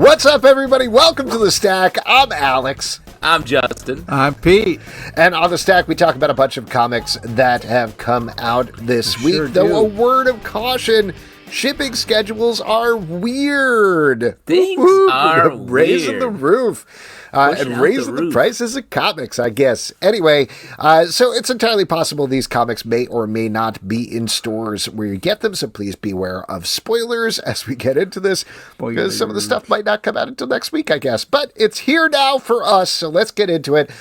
What's up, everybody? Welcome to The Stack. I'm Alex. I'm Justin. I'm Pete. And on The Stack, we talk about a bunch of comics that have come out this week. Though a word of caution, shipping schedules are weird. Things are raising weird. the roof. And raising the prices of comics, I guess. Anyway, so it's entirely possible these comics may or may not be in stores where you get them, so please beware of spoilers as we get into this, because some of the stuff might not come out until next week, I guess. But it's here now for us, so let's get into it,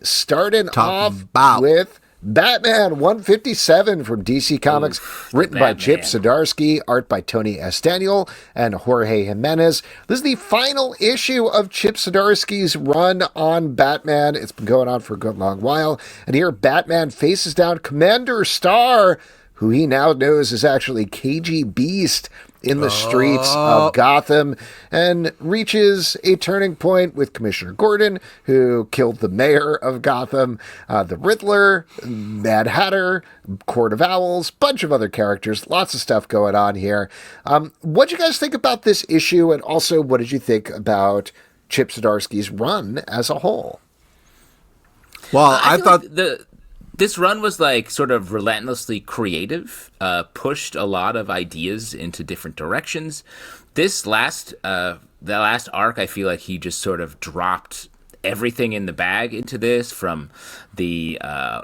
starting off with Batman 157 from DC Comics, written by Chip Zdarsky, art by Tony S. Daniel and Jorge Jiménez. This is the final issue of Chip Zdarsky's run on Batman. It's been going on for a good long while. And here Batman faces down Commander Star, who he now knows is actually KG Beast, in the streets of Gotham, and reaches a turning point with Commissioner Gordon, who killed the mayor of Gotham, the Riddler, Mad Hatter, Court of Owls, bunch of other characters, lots of stuff going on here. What did you guys think about this issue, and also what did you think about Chip Zdarsky's run as a whole? Well, I thought this run was like sort of relentlessly creative, pushed a lot of ideas into different directions. This the last arc, I feel like he just sort of dropped everything in the bag into this, from the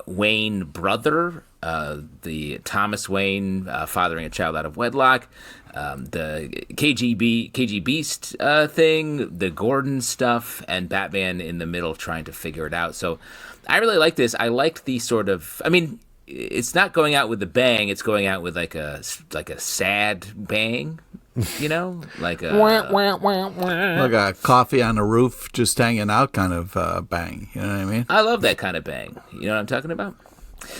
Wayne brother, the Thomas Wayne fathering a child out of wedlock, the KG Beast thing, the Gordon stuff, and Batman in the middle trying to figure it out. So I really like this. I liked the sort of, I mean, it's not going out with a bang. It's going out with like a sad bang, you know, like a coffee on the roof, just hanging out kind of bang. You know what I mean? I love that kind of bang. You know what I'm talking about?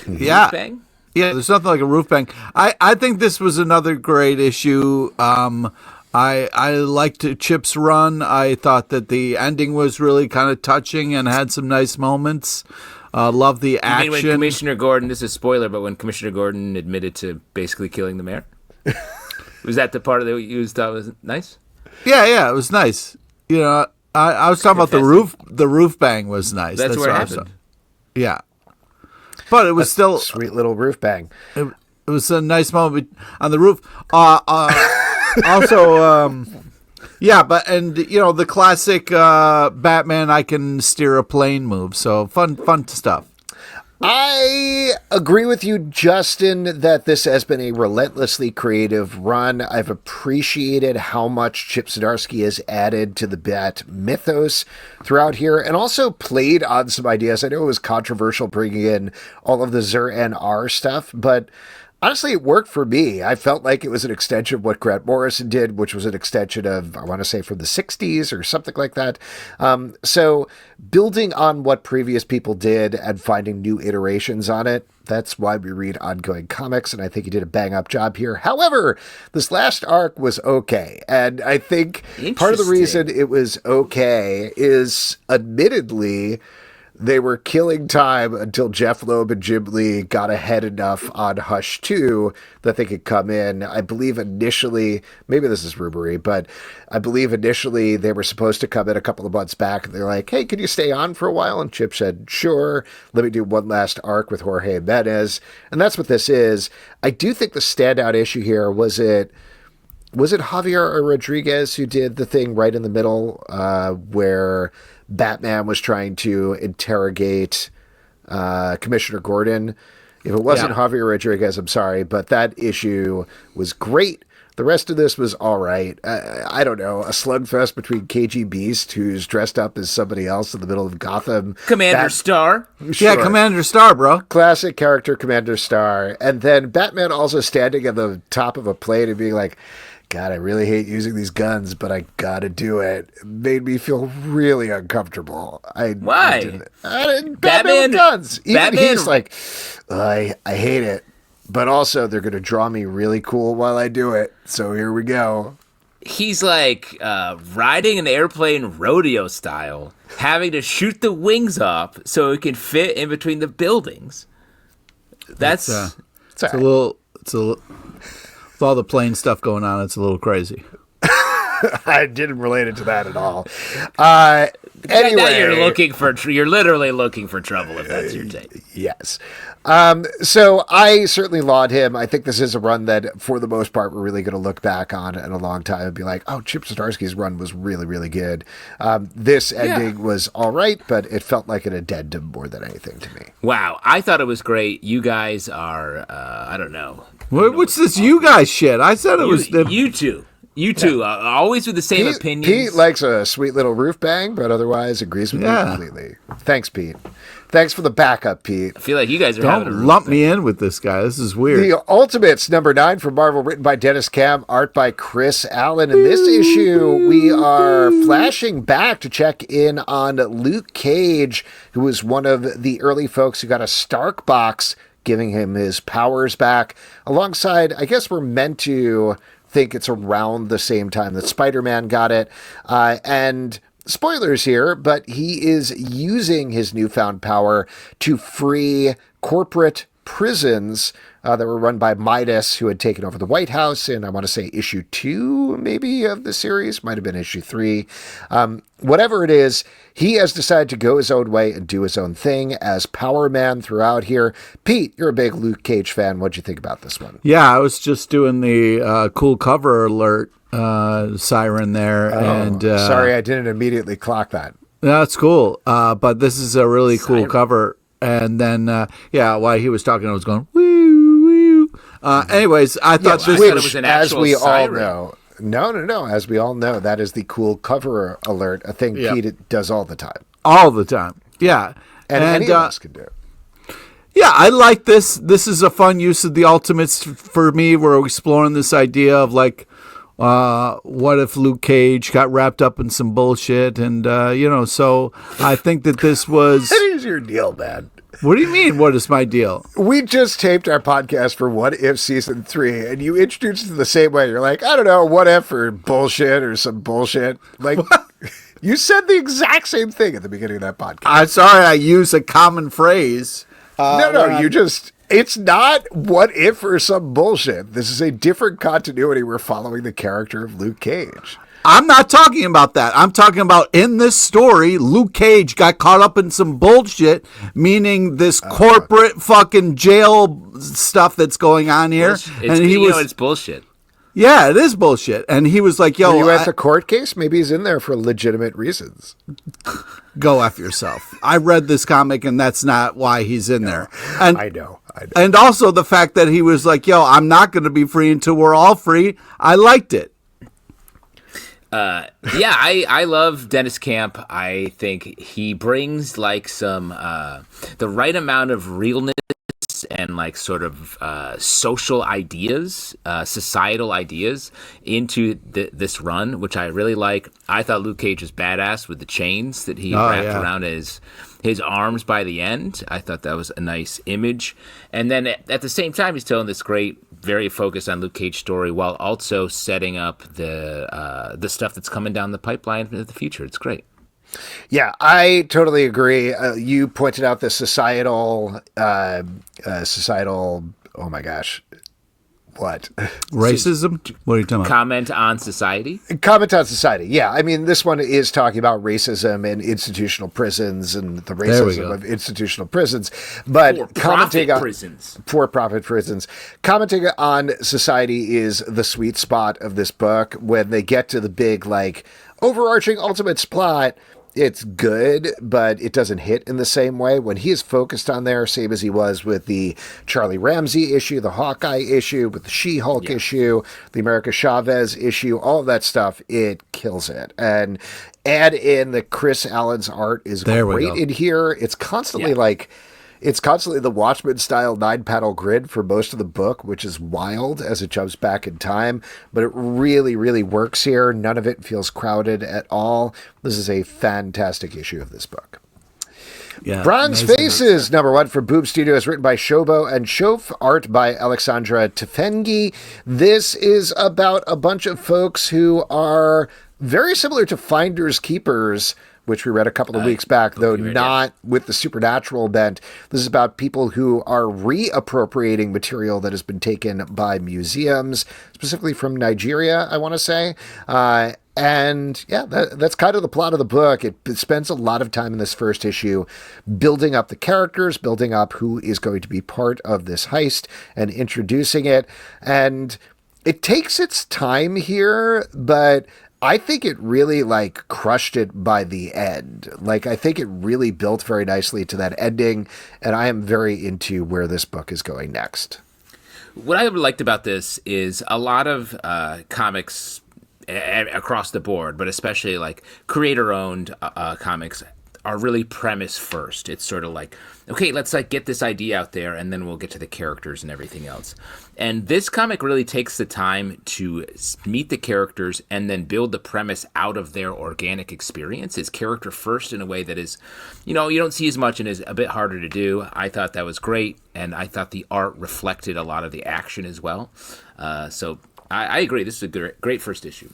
Yeah. Roof bang? Yeah, there's nothing like a roof bang. I think this was another great issue. I liked Chip's run. I thought that the ending was really kind of touching and had some nice moments. Love the action. You mean when Commissioner Gordon, this is a spoiler, but when Commissioner Gordon admitted to basically killing the mayor? Was that the part of it you thought was nice? Yeah, it was nice. You know, I was talking about the roof. The roof bang was nice. That's where it happened. Yeah. But it was still sweet little roof bang. It was a nice moment on the roof. Also, yeah, and you know, the classic Batman, I can steer a plane move. So fun stuff. I agree with you, Justin, that this has been a relentlessly creative run. I've appreciated how much Chip Zdarsky has added to the Bat mythos throughout here, and also played on some ideas. I know it was controversial bringing in all of the Zur and R stuff, but honestly, it worked for me. I felt like it was an extension of what Grant Morrison did, which was an extension of, I want to say, from the 60s or something like that. So building on what previous people did and finding new iterations on it, that's why we read ongoing comics, and I think he did a bang-up job here. However, this last arc was okay, and I think part of the reason it was okay is, admittedly, they were killing time until Jeff Loeb and Jim Lee got ahead enough on Hush 2 that they could come in. I believe initially, maybe this is rumory, but I believe initially they were supposed to come in a couple of months back. And they're like, hey, can you stay on for a while? And Chip said, sure, let me do one last arc with Jorge Jiménez. And that's what this is. I do think the standout issue here, was it Javier Rodriguez who did the thing right in the middle where Batman was trying to interrogate Commissioner Gordon? If it wasn't Javier Rodriguez, I'm sorry, but that issue was great. The rest of this was all right. I don't know, a slugfest between KG Beast, who's dressed up as somebody else in the middle of Gotham. Commander Star. Sure. Yeah, Commander Star, bro. Classic character, Commander Star. And then Batman also standing at the top of a plane and being like, God, I really hate using these guns, but I gotta do it. It made me feel really uncomfortable. Why? Batman with guns. Even Batman, he's like, I hate it, but also they're gonna draw me really cool while I do it. So here we go. He's like riding an airplane rodeo style, having to shoot the wings up so it can fit in between the buildings. That's it's a little. With all the plane stuff going on, it's a little crazy. I didn't relate it to that at all. Anyway, now anyway, you're literally looking for trouble if that's your take. yes. So I certainly laud him. I think this is a run that, for the most part, we're really going to look back on in a long time and be like, oh, Chip Zdarsky's run was really, really good. This ending was all right, but it felt like an addendum more than anything to me. Wow, I thought it was great. You guys are, I don't know. What's this you guys shit? I said it was... You two. You two, always with the same opinions. Pete likes a sweet little roof bang, but otherwise agrees with me completely. Thanks, Pete. Thanks for the backup, Pete. I feel like you guys are having a Don't lump me in with this guy. This is weird. The Ultimates, number 9 from Marvel, written by Deniz Cam, art by Chris Allen. In this issue, we are flashing back to check in on Luke Cage, who was one of the early folks who got a Stark box, giving him his powers back. Alongside, I guess we're meant to think it's around the same time that Spider-Man got it. And spoilers here, but he is using his newfound power to free corporate prisons that were run by Midas, who had taken over the White House in, I want to say, issue 2, maybe, of the series. Might have been issue 3. Whatever it is, he has decided to go his own way and do his own thing as Power Man throughout here. Pete, you're a big Luke Cage fan. What'd you think about this one? Yeah, I was just doing the cool cover alert siren there. Sorry, I didn't immediately clock that. That's cool. But this is a really cool cover. And then, while he was talking, I was going, woo, woo. Anyways, I thought this was an as we siren. all know. No. As we all know, that is the cool cover alert, a thing Pete does all the time. All the time. Yeah. And any of us can do. Yeah, I like this. This is a fun use of the Ultimates for me. We're exploring this idea of like, what if Luke Cage got wrapped up in some bullshit? And, so I think that this was... What is your deal, man? What do you mean, what is my deal? We just taped our podcast for What If Season 3, and you introduced it the same way. You're like, I don't know, what if or bullshit or some bullshit. Like, you said the exact same thing at the beginning of that podcast. I'm sorry I used a common phrase. It's not what if or some bullshit. This is a different continuity. We're following the character of Luke Cage. I'm not talking about that. I'm talking about in this story, Luke Cage got caught up in some bullshit, meaning this corporate fucking jail stuff that's going on here. It's bullshit. Yeah, it is bullshit. And he was like, yo. Were you at the court case? Maybe he's in there for legitimate reasons. Go F yourself. I read this comic, and that's not why he's in there. And I know. And also the fact that he was like, yo, I'm not going to be free until we're all free. I liked it. I love Deniz Camp. I think he brings like some the right amount of realness and like sort of social ideas, societal ideas into this run, which I really like. I thought Luke Cage was badass with the chains that he wrapped around his arms by the end. I thought that was a nice image. And then at the same time, he's telling this great, very focused on Luke Cage story while also setting up the stuff that's coming down the pipeline in the future. It's great. Yeah, I totally agree. You pointed out the societal, oh my gosh. What? Racism? What are you talking about? Comment on society? Comment on society, yeah. I mean, this one is talking about racism and institutional prisons and the racism of institutional prisons. But commenting on prisons. For-profit prisons. Commenting on society is the sweet spot of this book. When they get to the big, like, overarching Ultimates plot, it's good, but it doesn't hit in the same way. When he is focused on there, same as he was with the Charlie Ramsey issue, the Hawkeye issue, with the She-Hulk issue, the America Chavez issue, all of that stuff, it kills it. And add in the Chris Allen's art is great in here. It's constantly it's constantly the Watchmen-style 9-panel grid for most of the book, which is wild as it jumps back in time. But it really, really works here. None of it feels crowded at all. This is a fantastic issue of this book. Yeah, Bronze Faces, number 1 from Boom Studios, written by Shobo and Shof, art by Alexandre Tefenkgi. This is about a bunch of folks who are very similar to Finders Keepers, which we read a couple of weeks back, though not with the supernatural bent. This is about people who are reappropriating material that has been taken by museums, specifically from Nigeria, I want to say. And yeah, that's kind of the plot of the book. It spends a lot of time in this first issue building up the characters, building up who is going to be part of this heist and introducing it. And it takes its time here, but I think it really crushed it by the end. I think it really built very nicely to that ending. And I am very into where this book is going next. What I liked about this is a lot of comics across the board, but especially creator-owned comics are really premise first. It's sort of like, okay, let's get this idea out there, and then we'll get to the characters and everything else. And this comic really takes the time to meet the characters and then build the premise out of their organic experience. It's character first in a way that is, you don't see as much and is a bit harder to do. I thought that was great, and I thought the art reflected a lot of the action as well. So I agree. This is a great first issue.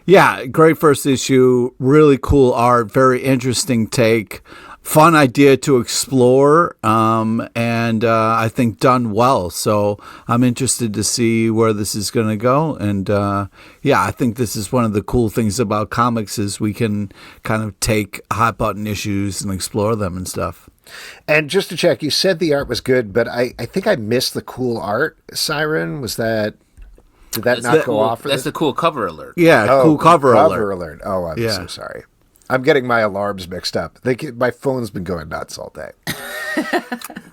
Yeah, great first issue. Really cool art. Very interesting take. Fun idea to explore, and I think done well. So I'm interested to see where this is going to go. And I think this is one of the cool things about comics is we can kind of take hot button issues and explore them and stuff. And just to check, you said the art was good, but I think I missed the cool art. Siren, did that not go off? That's the cool cover alert. Yeah, cool cover alert. Oh, I'm so sorry. I'm getting my alarms mixed up. My phone's been going nuts all day.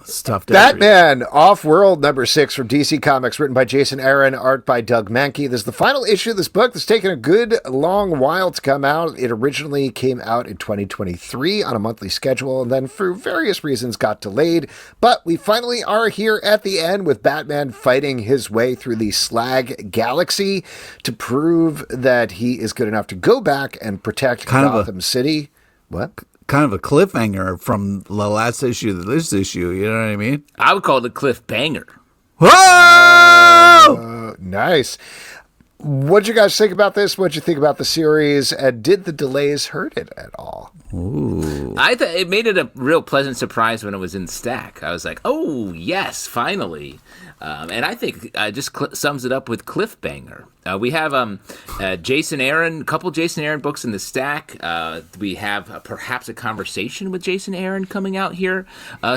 Stuff. Batman Off-World #6 from DC Comics, written by Jason Aaron, art by Doug Mahnke. This is the final issue of this book that's taken a good long while to come out. It originally came out in 2023 on a monthly schedule and then for various reasons got delayed. But we finally are here at the end with Batman fighting his way through the Slag Galaxy to prove that he is good enough to go back and protect Gotham City. What? Kind of a cliffhanger from the last issue to this issue, you know what I mean? I would call it a cliff banger. Whoa! Nice. What'd you guys think about this? What'd you think about the series? And did the delays hurt it at all? Ooh. I thought it made it a real pleasant surprise when it was in stack. I was like, oh, yes, finally. And I think just sums it up with cliffbanger. We have Jason Aaron, a couple Jason Aaron books in the stack. We have perhaps a conversation with Jason Aaron coming out here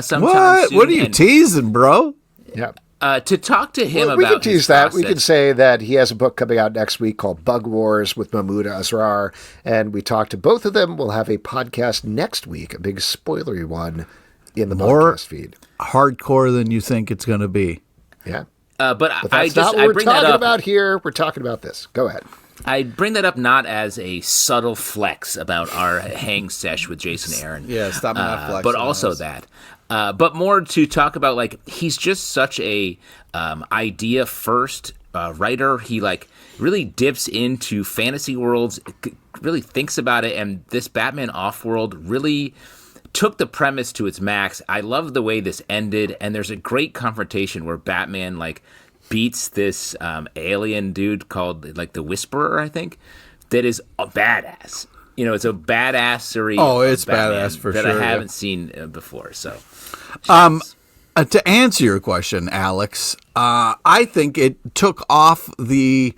sometime soon. What are you teasing, bro? Yeah. To talk to him about we can tease that. process. We can say that he has a book coming out next week called Bug Wars with Mahmoud Asrar, and we talked to both of them. We'll have a podcast next week, a big spoilery one in the podcast feed. Hardcore than you think it's going to be. Yeah. But that's not what we're talking about here. We're talking about this. Go ahead. I bring that up not as a subtle flex about our hang sesh with Jason Aaron. Yeah, stop that flex. But also that. But more to talk about, he's just such a idea first writer. He really dips into fantasy worlds, really thinks about it, and this Batman Off-World really took the premise to its max. I love the way this ended, and there's a great confrontation where Batman beats this alien dude called the Whisperer, I think, that is a badass. It's a badassery. Oh, it's badass for that sure. I haven't seen before. So, to answer your question, Alex, I think it took off the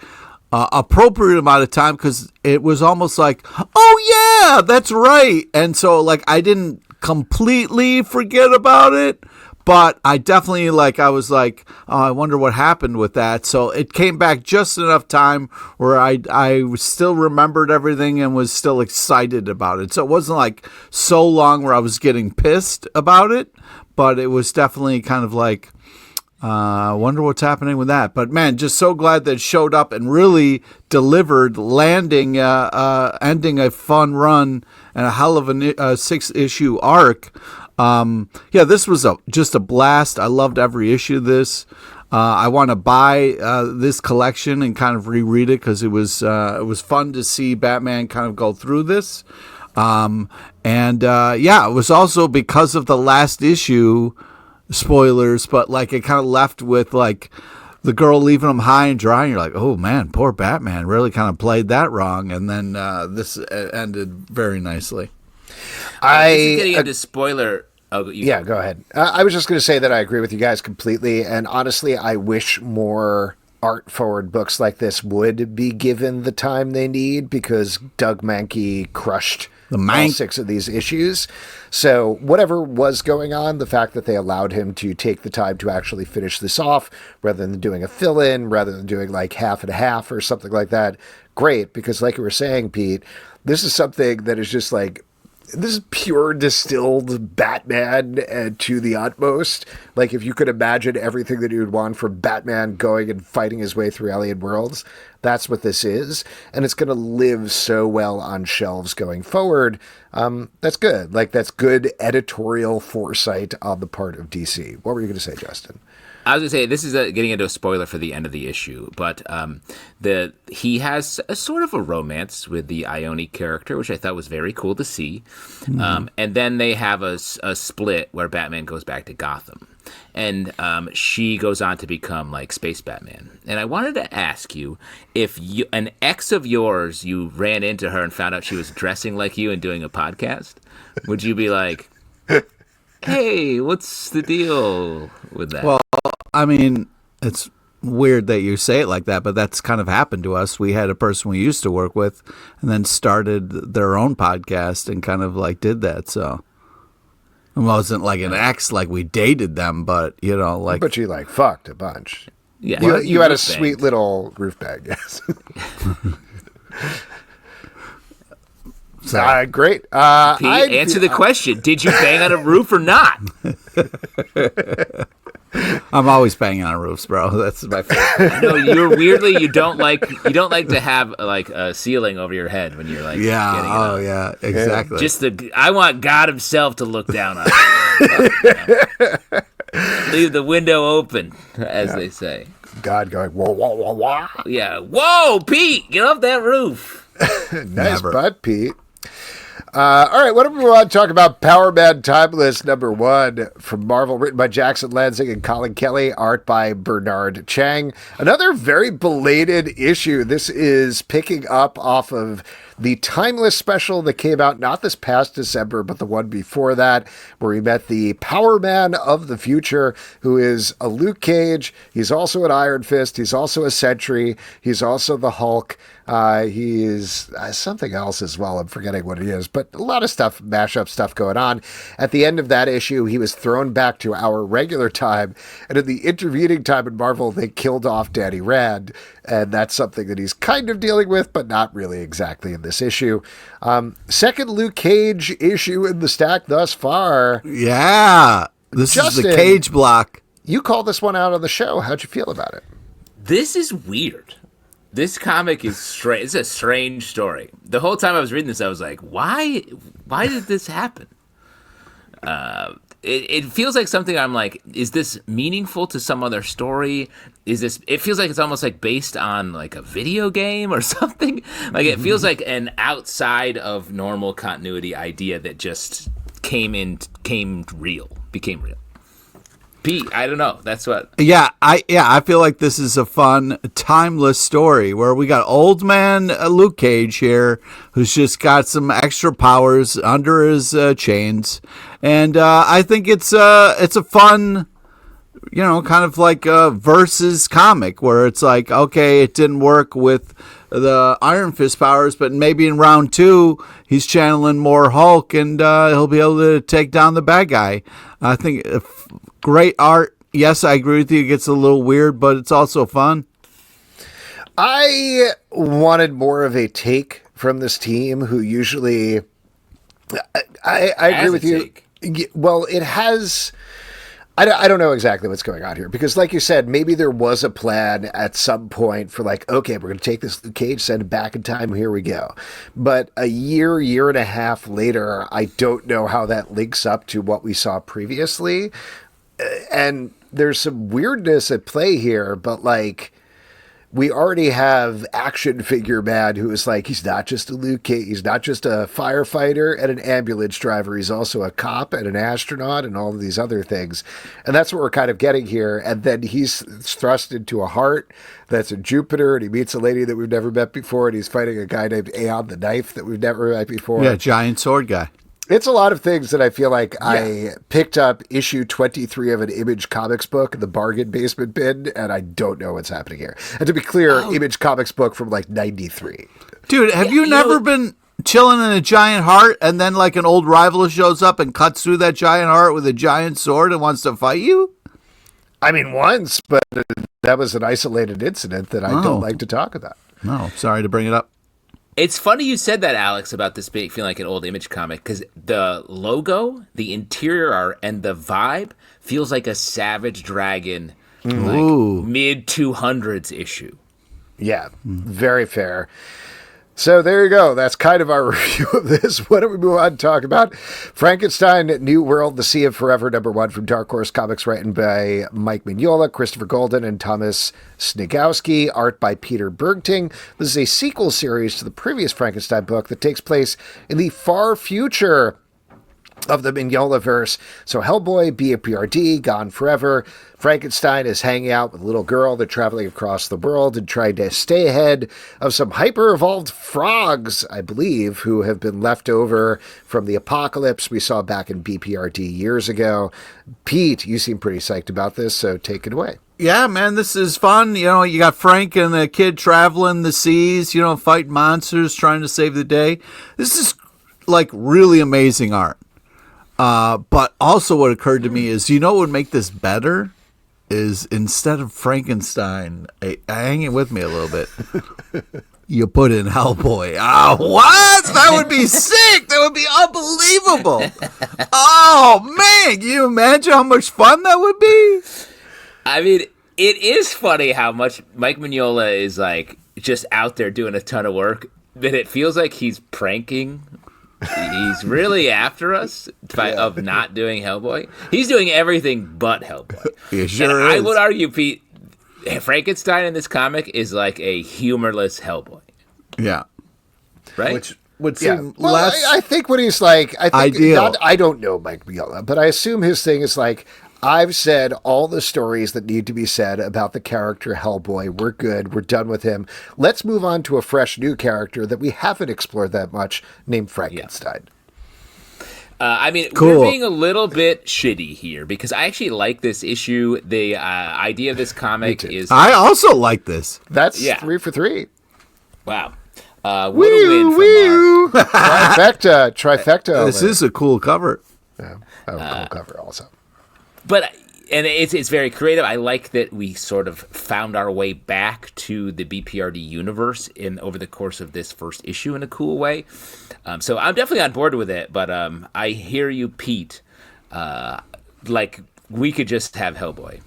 appropriate amount of time because it was almost like, oh yeah, that's right, and so I didn't completely forget about it. But I definitely I was like, oh, I wonder what happened with that. So it came back just enough time where I still remembered everything and was still excited about it. So it wasn't so long where I was getting pissed about it, but it was definitely kind of I wonder what's happening with that. But man, just so glad that it showed up and really delivered, ending a fun run and a hell of a 6-issue arc. This was just a blast. I loved every issue of this. I want to buy this collection and kind of reread it because it was fun to see Batman kind of go through this. It was also because of the last issue, spoilers, but it kind of left with the girl leaving him high and dry, and you're like, oh man, poor Batman really kind of played that wrong. And then this ended very nicely. Getting into spoiler. Go ahead. I was just going to say that I agree with you guys completely, and honestly, I wish more art forward books like this would be given the time they need, because Doug Mahnke crushed all 6 of these issues. So whatever was going on, the fact that they allowed him to take the time to actually finish this off rather than doing a fill-in, rather than doing like half and half or something like that, great. Because like you were saying, Pete, this is something that is just like, this is pure distilled Batman to the utmost. Like, if you could imagine everything that you would want from Batman going and fighting his way through alien worlds, that's what this is. And it's going to live so well on shelves going forward. That's good. Like, that's good editorial foresight on the part of DC. What were you going to say, Justin? I was going to say, this is getting into a spoiler for the end of the issue, but he has a sort of a romance with the Ione character, which I thought was very cool to see. Mm-hmm. And then they have a split where Batman goes back to Gotham, and she goes on to become like Space Batman. And I wanted to ask you, if an ex of yours, you ran into her and found out she was dressing like you and doing a podcast, would you be like, hey, what's the deal with that? Well, I mean, it's weird that you say it like that, but that's kind of happened to us. We had a person we used to work with and then started their own podcast and kind of like did that. So it wasn't like an ex, like we dated them, but you know, like. But you like fucked a bunch. Yeah. You had a sweet little roof bag, yes. Great. Pete, answer the question. Did you bang on a roof or not? I'm always banging on roofs, bro. That's my favorite. No, you don't like to have like a ceiling over your head when you're like getting it yeah, exactly. Just I want God himself to look down on you. Leave the window open, as they say. God going, whoa, whoa, whoa, whoa. Yeah. Whoa, Pete, get off that roof. Nice butt, Pete. All right, what do we want to talk about? Power Man Timeless #1 from Marvel, written by Jackson Lanzing and Collin Kelly, art by Bernard Chang. Another very belated issue. This is picking up off of the Timeless special that came out not this past December, but the one before that, where we met the Power Man of the future, who is a Luke Cage. He's also an Iron Fist. He's also a Sentry. He's also the Hulk. He is something else as well. I'm forgetting what it is, but a lot of stuff, mashup stuff going on. At the end of that issue, he was thrown back to our regular time, and in the intervening time in Marvel, they killed off Danny Rand, and that's something that he's kind of dealing with, but not really exactly in this issue. Second Luke Cage issue in the stack thus far. Yeah, this Justin, is the Cage block. You called this one out on the show. How'd you feel about it? This is weird. This comic is strange. It's a strange story. The whole time I was reading this, I was like, why did this happen? It feels like something I'm like, is this meaningful to some other story? It feels like it's almost like based on like a video game or something. Like it feels like an outside of normal continuity idea that just became real. Pete, I don't know. That's what. Yeah, I feel like this is a fun, timeless story where we got old man Luke Cage here, who's just got some extra powers under his chains, and I think it's a fun, you know, kind of like a versus comic where it's like, okay, it didn't work with the Iron Fist powers, but maybe in round 2 he's channeling more Hulk and he'll be able to take down the bad guy. I think great art. Yes, I agree with you. It gets a little weird, but it's also fun. I wanted more of a take from this team, who usually I agree with you. Well, it has. I don't know exactly what's going on here, because like you said, maybe there was a plan at some point for like, okay, we're going to take this Luke Cage, send it back in time, here we go. But a year and a half later, I don't know how that links up to what we saw previously. And there's some weirdness at play here, but like, we already have action figure man who is like, he's not just a Luke Cage, he's not just a firefighter and an ambulance driver, he's also a cop and an astronaut and all of these other things. And that's what we're kind of getting here. And then he's thrust into a heart that's in Jupiter, and he meets a lady that we've never met before, and he's fighting a guy named Aeon the Knife that we've never met before. Yeah, giant sword guy. It's a lot of things that I feel like I picked up issue 23 of an Image Comics book in the bargain basement bin, and I don't know what's happening here. And to be clear, Image Comics book from like 93. Dude, have you never been chilling in a giant heart and then like an old rival shows up and cuts through that giant heart with a giant sword and wants to fight you? I mean, once, but that was an isolated incident that I don't like to talk about. No, sorry to bring it up. It's funny you said that, Alex, about this feeling like an old Image comic, because the logo, the interior art, and the vibe feels like a Savage Dragon, like mid-200s issue. Yeah, very fair. So there you go. That's kind of our review of this. Why don't we move on and talk about Frankenstein, New World, The Sea of Forever, #1 from Dark Horse Comics, written by Mike Mignola, Christopher Golden, and Thomas Sniegoski, art by Peter Bergting. This is a sequel series to the previous Frankenstein book that takes place in the far future of the Mignola-verse. So Hellboy, BPRD, gone forever. Frankenstein is hanging out with a little girl. They're traveling across the world and trying to stay ahead of some hyper-evolved frogs, I believe, who have been left over from the apocalypse we saw back in BPRD years ago. Pete, you seem pretty psyched about this, so take it away. Yeah, man, this is fun. You know, you got Frank and the kid traveling the seas, you know, fighting monsters, trying to save the day. This is, like, really amazing art. But also what occurred to me is, you know what would make this better? Is instead of Frankenstein, hang it with me a little bit, you put in Hellboy. Oh, what? That would be sick. That would be unbelievable. Oh, man. Can you imagine how much fun that would be? I mean, it is funny how much Mike Mignola is like just out there doing a ton of work that it feels like he's pranking. He's really after us of not doing Hellboy. He's doing everything but Hellboy. He sure is. I would argue, Pete, Frankenstein in this comic is like a humorless Hellboy. Yeah. Right? Which would seem less I think what he's like, ideal. I don't know Mike Mignola, but I assume his thing is like, I've said all the stories that need to be said about the character Hellboy. We're good. We're done with him. Let's move on to a fresh new character that we haven't explored that much, named Frankenstein. I mean, cool. We're being a little bit shitty here because I actually like this issue. The idea of this comic is... I also like this. That's 3 for 3. Wow. What a win from Trifecta. This is a cool cover. Yeah, cool cover also. But it's very creative. I like that we sort of found our way back to the BPRD universe over the course of this first issue in a cool way. So I'm definitely on board with it. But I hear you, Pete. Like we could just have Hellboy.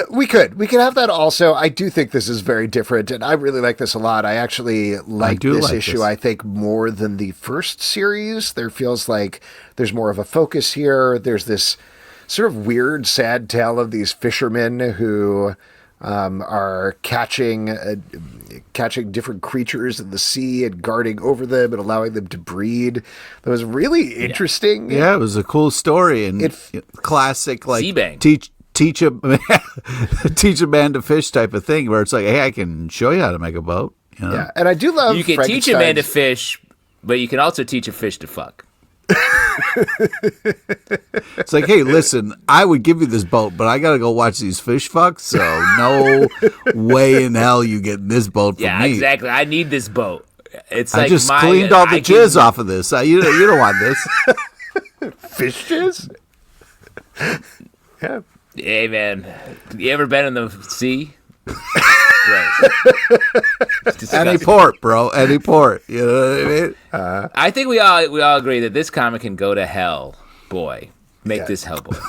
We could have that also. I do think this is very different, and I really like this a lot. I actually like this issue, I think, more than the first series. There feels like there's more of a focus here. There's this sort of weird, sad tale of these fishermen who are catching different creatures in the sea and guarding over them and allowing them to breed. That was really interesting. Yeah, it was a cool story and classic, like, Seabang. Teach a man to fish type of thing, where it's like, hey, I can show you how to make a boat. You know? Yeah, and I do love. You can teach a man to fish, but you can also teach a fish to fuck. It's like, hey, listen, I would give you this boat, but I gotta go watch these fish fuck. So no way in hell you get this boat from me. Yeah, exactly. I need this boat. It's I like just cleaned all the jizz off of this. You don't want this. Fish jizz. Yeah. Hey, man, you ever been in the sea? Any port, bro. Any port. You know what I mean? I think we all agree that this comic can go to hell. Boy, make this Hellboy.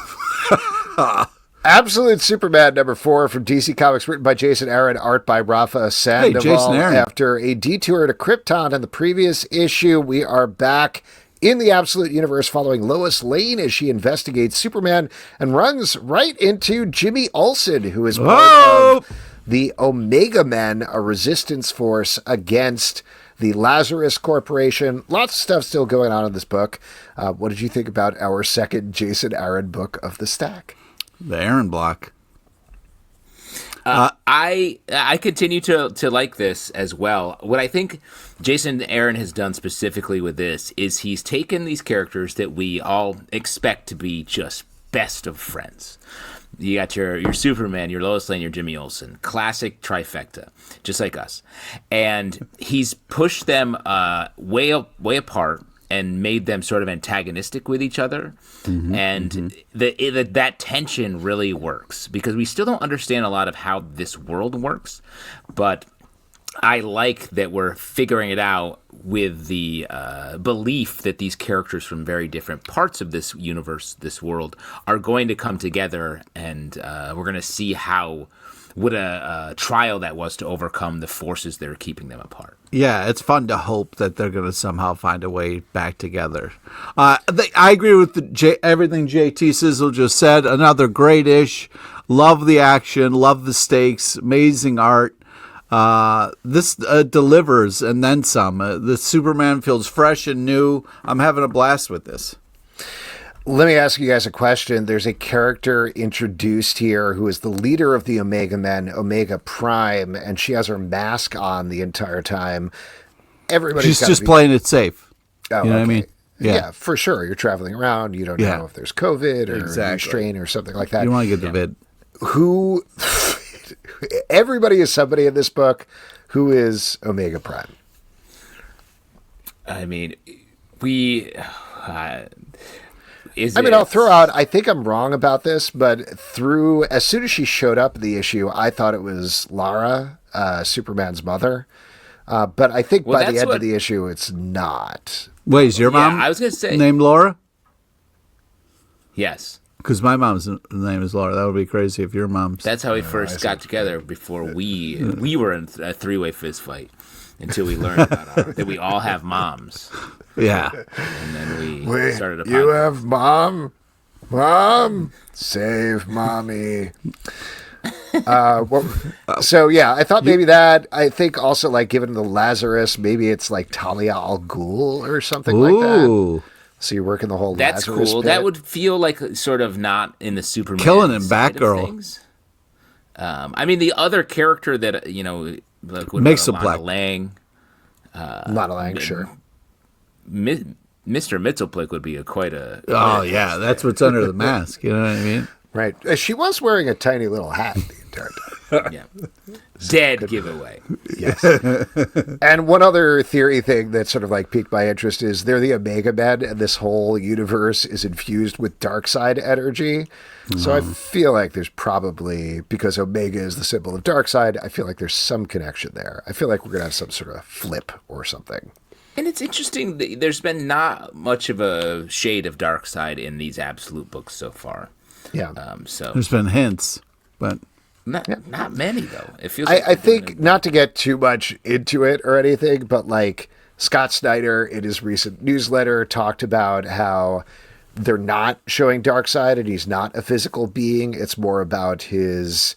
Absolute Superman #4 from DC Comics, written by Jason Aaron, art by Rafa Sandoval. Hey, Jason Aaron. After a detour to Krypton in the previous issue, we are back in the Absolute Universe following Lois Lane as she investigates Superman and runs right into Jimmy Olsen, who is part of the Omega Men, a resistance force against the Lazarus Corporation. Lots of stuff still going on in this book. What did you think about our second Jason Aaron book of the stack? The Aaron block. I continue to like this as well. What I think Jason Aaron has done specifically with this is he's taken these characters that we all expect to be just best of friends. You got your Superman, your Lois Lane, your Jimmy Olsen, classic trifecta, just like us. And he's pushed them way apart and made them sort of antagonistic with each other. That tension really works because we still don't understand a lot of how this world works, but I like that we're figuring it out with the belief that these characters from very different parts of this universe, this world, are going to come together, and we're going to see what a trial that was to overcome the forces that are keeping them apart. Yeah, it's fun to hope that they're going to somehow find a way back together. I agree with everything JT Sizzle just said. Another great ish. Love the action. Love the stakes. Amazing art. This delivers and then some. The Superman feels fresh and new. I'm having a blast with this. Let me ask you guys a question. There's a character introduced here who is the leader of the Omega Men, Omega Prime, and she has her mask on the entire time. She's just playing it safe. Oh, you know what I mean? Yeah, for sure. You're traveling around. You don't know if there's COVID or a new strain or something like that. You want to get the vid. Who... Everybody is somebody in this book. Who is Omega Prime? I mean, I'll throw out, I think I'm wrong about this, but as soon as she showed up in the issue, I thought it was Lara, Superman's mother. But I think by the end of the issue, it's not. Wait, is your mom I was gonna say, named Laura? Yes. Because my mom's name is Laura. That would be crazy if your mom's... That's how we first got together before we were in a three-way fist fight until we learned about that we all have moms. Yeah. And then we started a podcast. You have mom? Mom? Save mommy. So, yeah, I thought maybe that. I think also, like, given the Lazarus, maybe it's like Talia al Ghul or something like that. So you're working the whole That's Lazarus cool. bit. That would feel like sort of not in the Superman Killing him, side of Batgirl. things. I mean, the other character that, like Makes a Lana black. Lang. Lana Lang, sure. Mr. Mitzelplick would be quite a... Oh, yeah. That's what's under the mask. You know what I mean? Right. She was wearing a tiny little hat the entire time. Yeah. Dead giveaway. Yes. And one other theory thing that sort of like piqued my interest is they're the Omega Men, and this whole universe is infused with dark side energy. So I feel like there's probably, because Omega is the symbol of dark side, I feel like there's some connection there. I feel like we're going to have some sort of flip or something. And it's interesting, there's been not much of a shade of dark side in these Absolute books so far. Yeah. So There's been hints, but... Not many, though. It feels I think, not to get too much into it or anything, but like Scott Snyder in his recent newsletter talked about how they're not showing Darkseid and he's not a physical being. It's more about his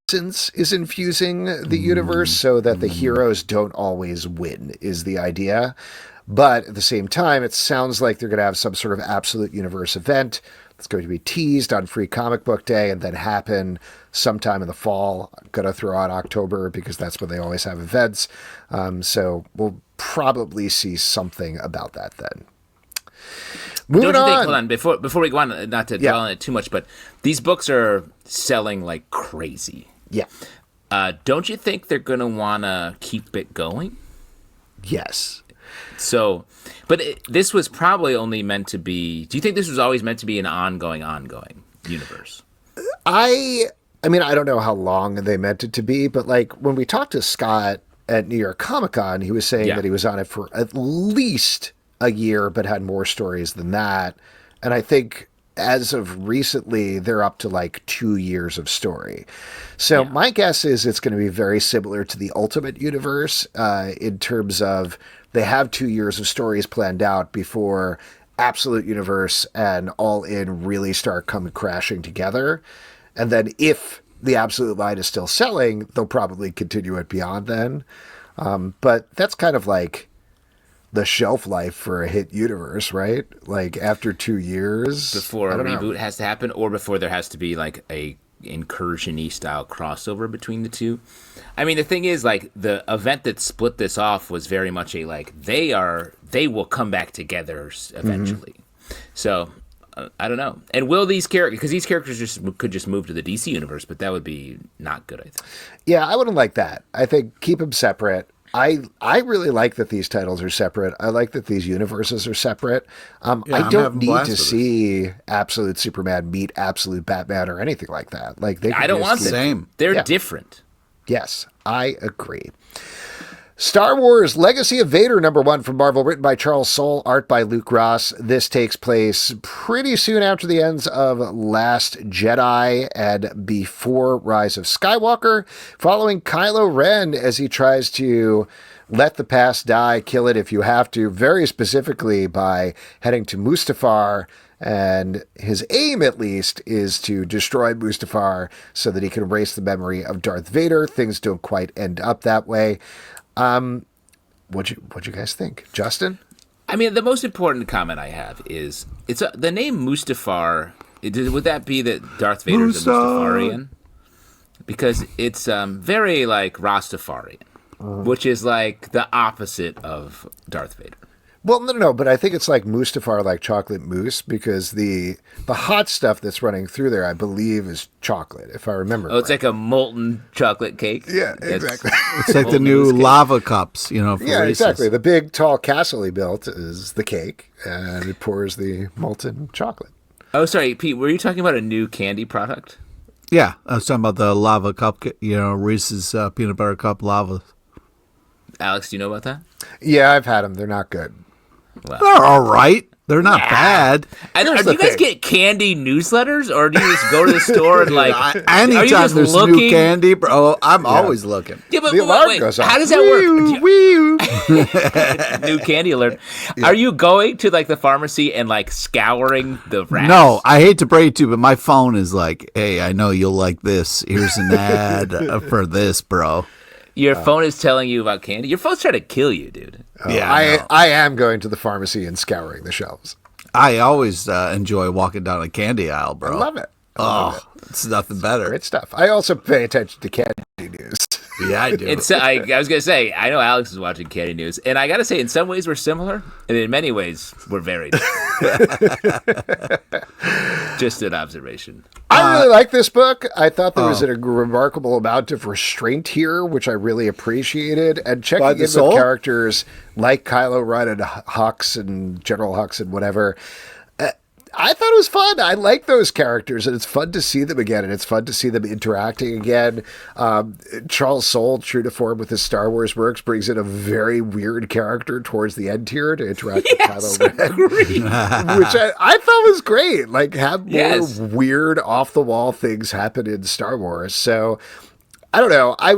essence is infusing the universe so that the heroes don't always win is the idea. But at the same time, it sounds like they're going to have some sort of absolute universe event that's going to be teased on Free Comic Book Day and then happen sometime in the fall. I'm going to throw out October because that's when they always have events. So we'll probably see something about that then. Moving Don't you think, on. hold on, before we go on, not to dwell on it too much, but these books are selling like crazy. Yeah. Don't you think they're going to want to keep it going? Yes. So, but this was probably only meant to be, do you think this was always meant to be an ongoing universe? I mean, I don't know how long they meant it to be, but like when we talked to Scott at New York Comic Con, he was saying that he was on it for at least a year, but had more stories than that. And I think as of recently, they're up to like 2 years of story. So my guess is it's going to be very similar to the Ultimate Universe in terms of they have 2 years of stories planned out before Absolute Universe and All In really start coming crashing together. And then if the Absolute line is still selling, they'll probably continue it beyond then. But that's kind of like the shelf life for a hit universe, right? Like after 2 years. Before a reboot has to happen, or before there has to be like a incursion-y style crossover between the two. I mean, the thing is, like, the event that split this off was very much a, like, they will come back together eventually. So, I don't know. And will these characters, because these characters could just move to the DC universe, but that would be not good, I think. Yeah, I wouldn't like that. I think keep them separate. I really like that these titles are separate. I like that these universes are separate. I don't need to see Absolute Superman meet Absolute Batman or anything like that. Like I don't want them. Same. They're different. Yes, I agree. Star Wars Legacy of Vader #1 from Marvel, written by Charles Soule, art by Luke Ross. This takes place pretty soon after the ends of Last Jedi and before Rise of Skywalker, following Kylo Ren as he tries to let the past die, kill it if you have to, very specifically by heading to Mustafar. And his aim, at least, is to destroy Mustafar so that he can erase the memory of Darth Vader. Things don't quite end up that way. What'd you guys think, Justin? I mean, the most important comment I have is the name Mustafar. Would that be that Darth Vader is a Mustafarian? Because it's very like Rastafarian, which is like the opposite of Darth Vader. Well, no, but I think it's like Mustafar, like chocolate mousse, because the hot stuff that's running through there, I believe, is chocolate, if I remember. Oh, it's like a molten chocolate cake. Yeah, exactly. It's like the new lava cups, for races. Exactly. The big, tall castle he built is the cake, and it pours the molten chocolate. Oh, sorry, Pete, were you talking about a new candy product? Yeah, I was talking about the lava cup, Reese's peanut butter cup lava. Alex, do you know about that? Yeah, I've had them. They're not good. Well, they're all right. They're not bad. Do you guys get candy newsletters, or do you just go to the store and like? Anytime there's new candy, bro, I'm always looking. Yeah, but the alarm wait, goes off. how does that work? New candy alert. Yeah. Are you going to like the pharmacy and like scouring the racks? No, I hate to break it to you, but my phone is like, hey, I know you'll like this. Here's an ad for this, bro. Your phone is telling you about candy? Your phone's trying to kill you, dude. Yeah, I am going to the pharmacy and scouring the shelves. I always enjoy walking down a candy aisle, bro. I love it. It's nothing better. Great stuff. I also pay attention to candy news. Yeah, I do. I was going to say, I know Alex is watching candy news, and I got to say, in some ways we're similar, and in many ways we're very different. Just an observation. I really like this book. I thought there was a remarkable amount of restraint here, which I really appreciated. And checking in with characters like Kylo Ren and Hux and General Hux and whatever, I thought it was fun. I like those characters, and it's fun to see them again, and it's fun to see them interacting again. Charles Soule, true to form with his Star Wars works, brings in a very weird character towards the end here to interact with Kylo Ren, which I thought was great. Like, have more weird, off-the-wall things happen in Star Wars. So, I don't know. I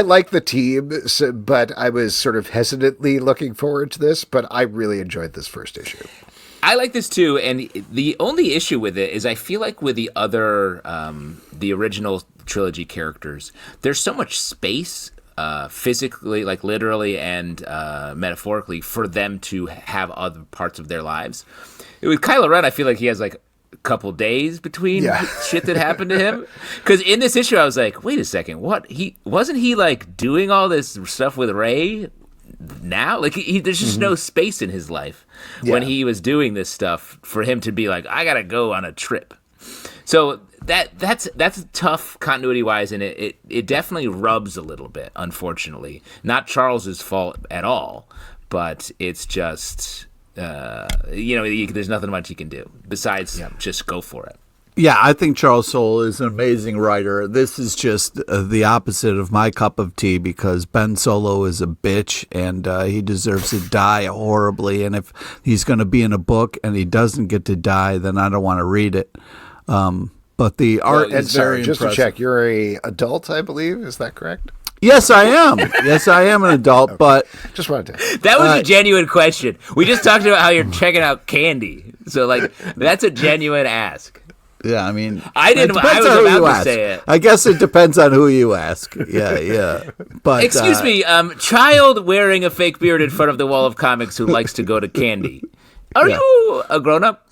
like the team, but I was sort of hesitantly looking forward to this, but I really enjoyed this first issue. I like this too, and the only issue with it is I feel like with the other, the original trilogy characters, there's so much space, physically, like literally and metaphorically, for them to have other parts of their lives. With Kylo Ren, I feel like he has like a couple days between shit that happened to him. Because in this issue, I was like, wait a second, what? Wasn't he like doing all this stuff with Rey? Now, like there's just no space in his life when he was doing this stuff for him to be like, I gotta go on a trip. So that's tough continuity wise, and it definitely rubs a little bit. Unfortunately, not Charles's fault at all, but it's just there's nothing much you can do besides just go for it. Yeah, I think Charles Soule is an amazing writer. This is just the opposite of my cup of tea because Ben Solo is a bitch and he deserves to die horribly. And if he's going to be in a book and he doesn't get to die, then I don't want to read it. But the art is very just impressive. To check, you're an adult, I believe. Is that correct? Yes, I am. Yes, I am an adult, but just wanted to. That was a genuine question. We just talked about how you're checking out candy. So, like, that's a genuine ask. Yeah, I mean, I was about to say it. I guess it depends on who you ask. Yeah. But excuse me, child wearing a fake beard in front of the wall of comics who likes to go to candy. Are you a grown-up?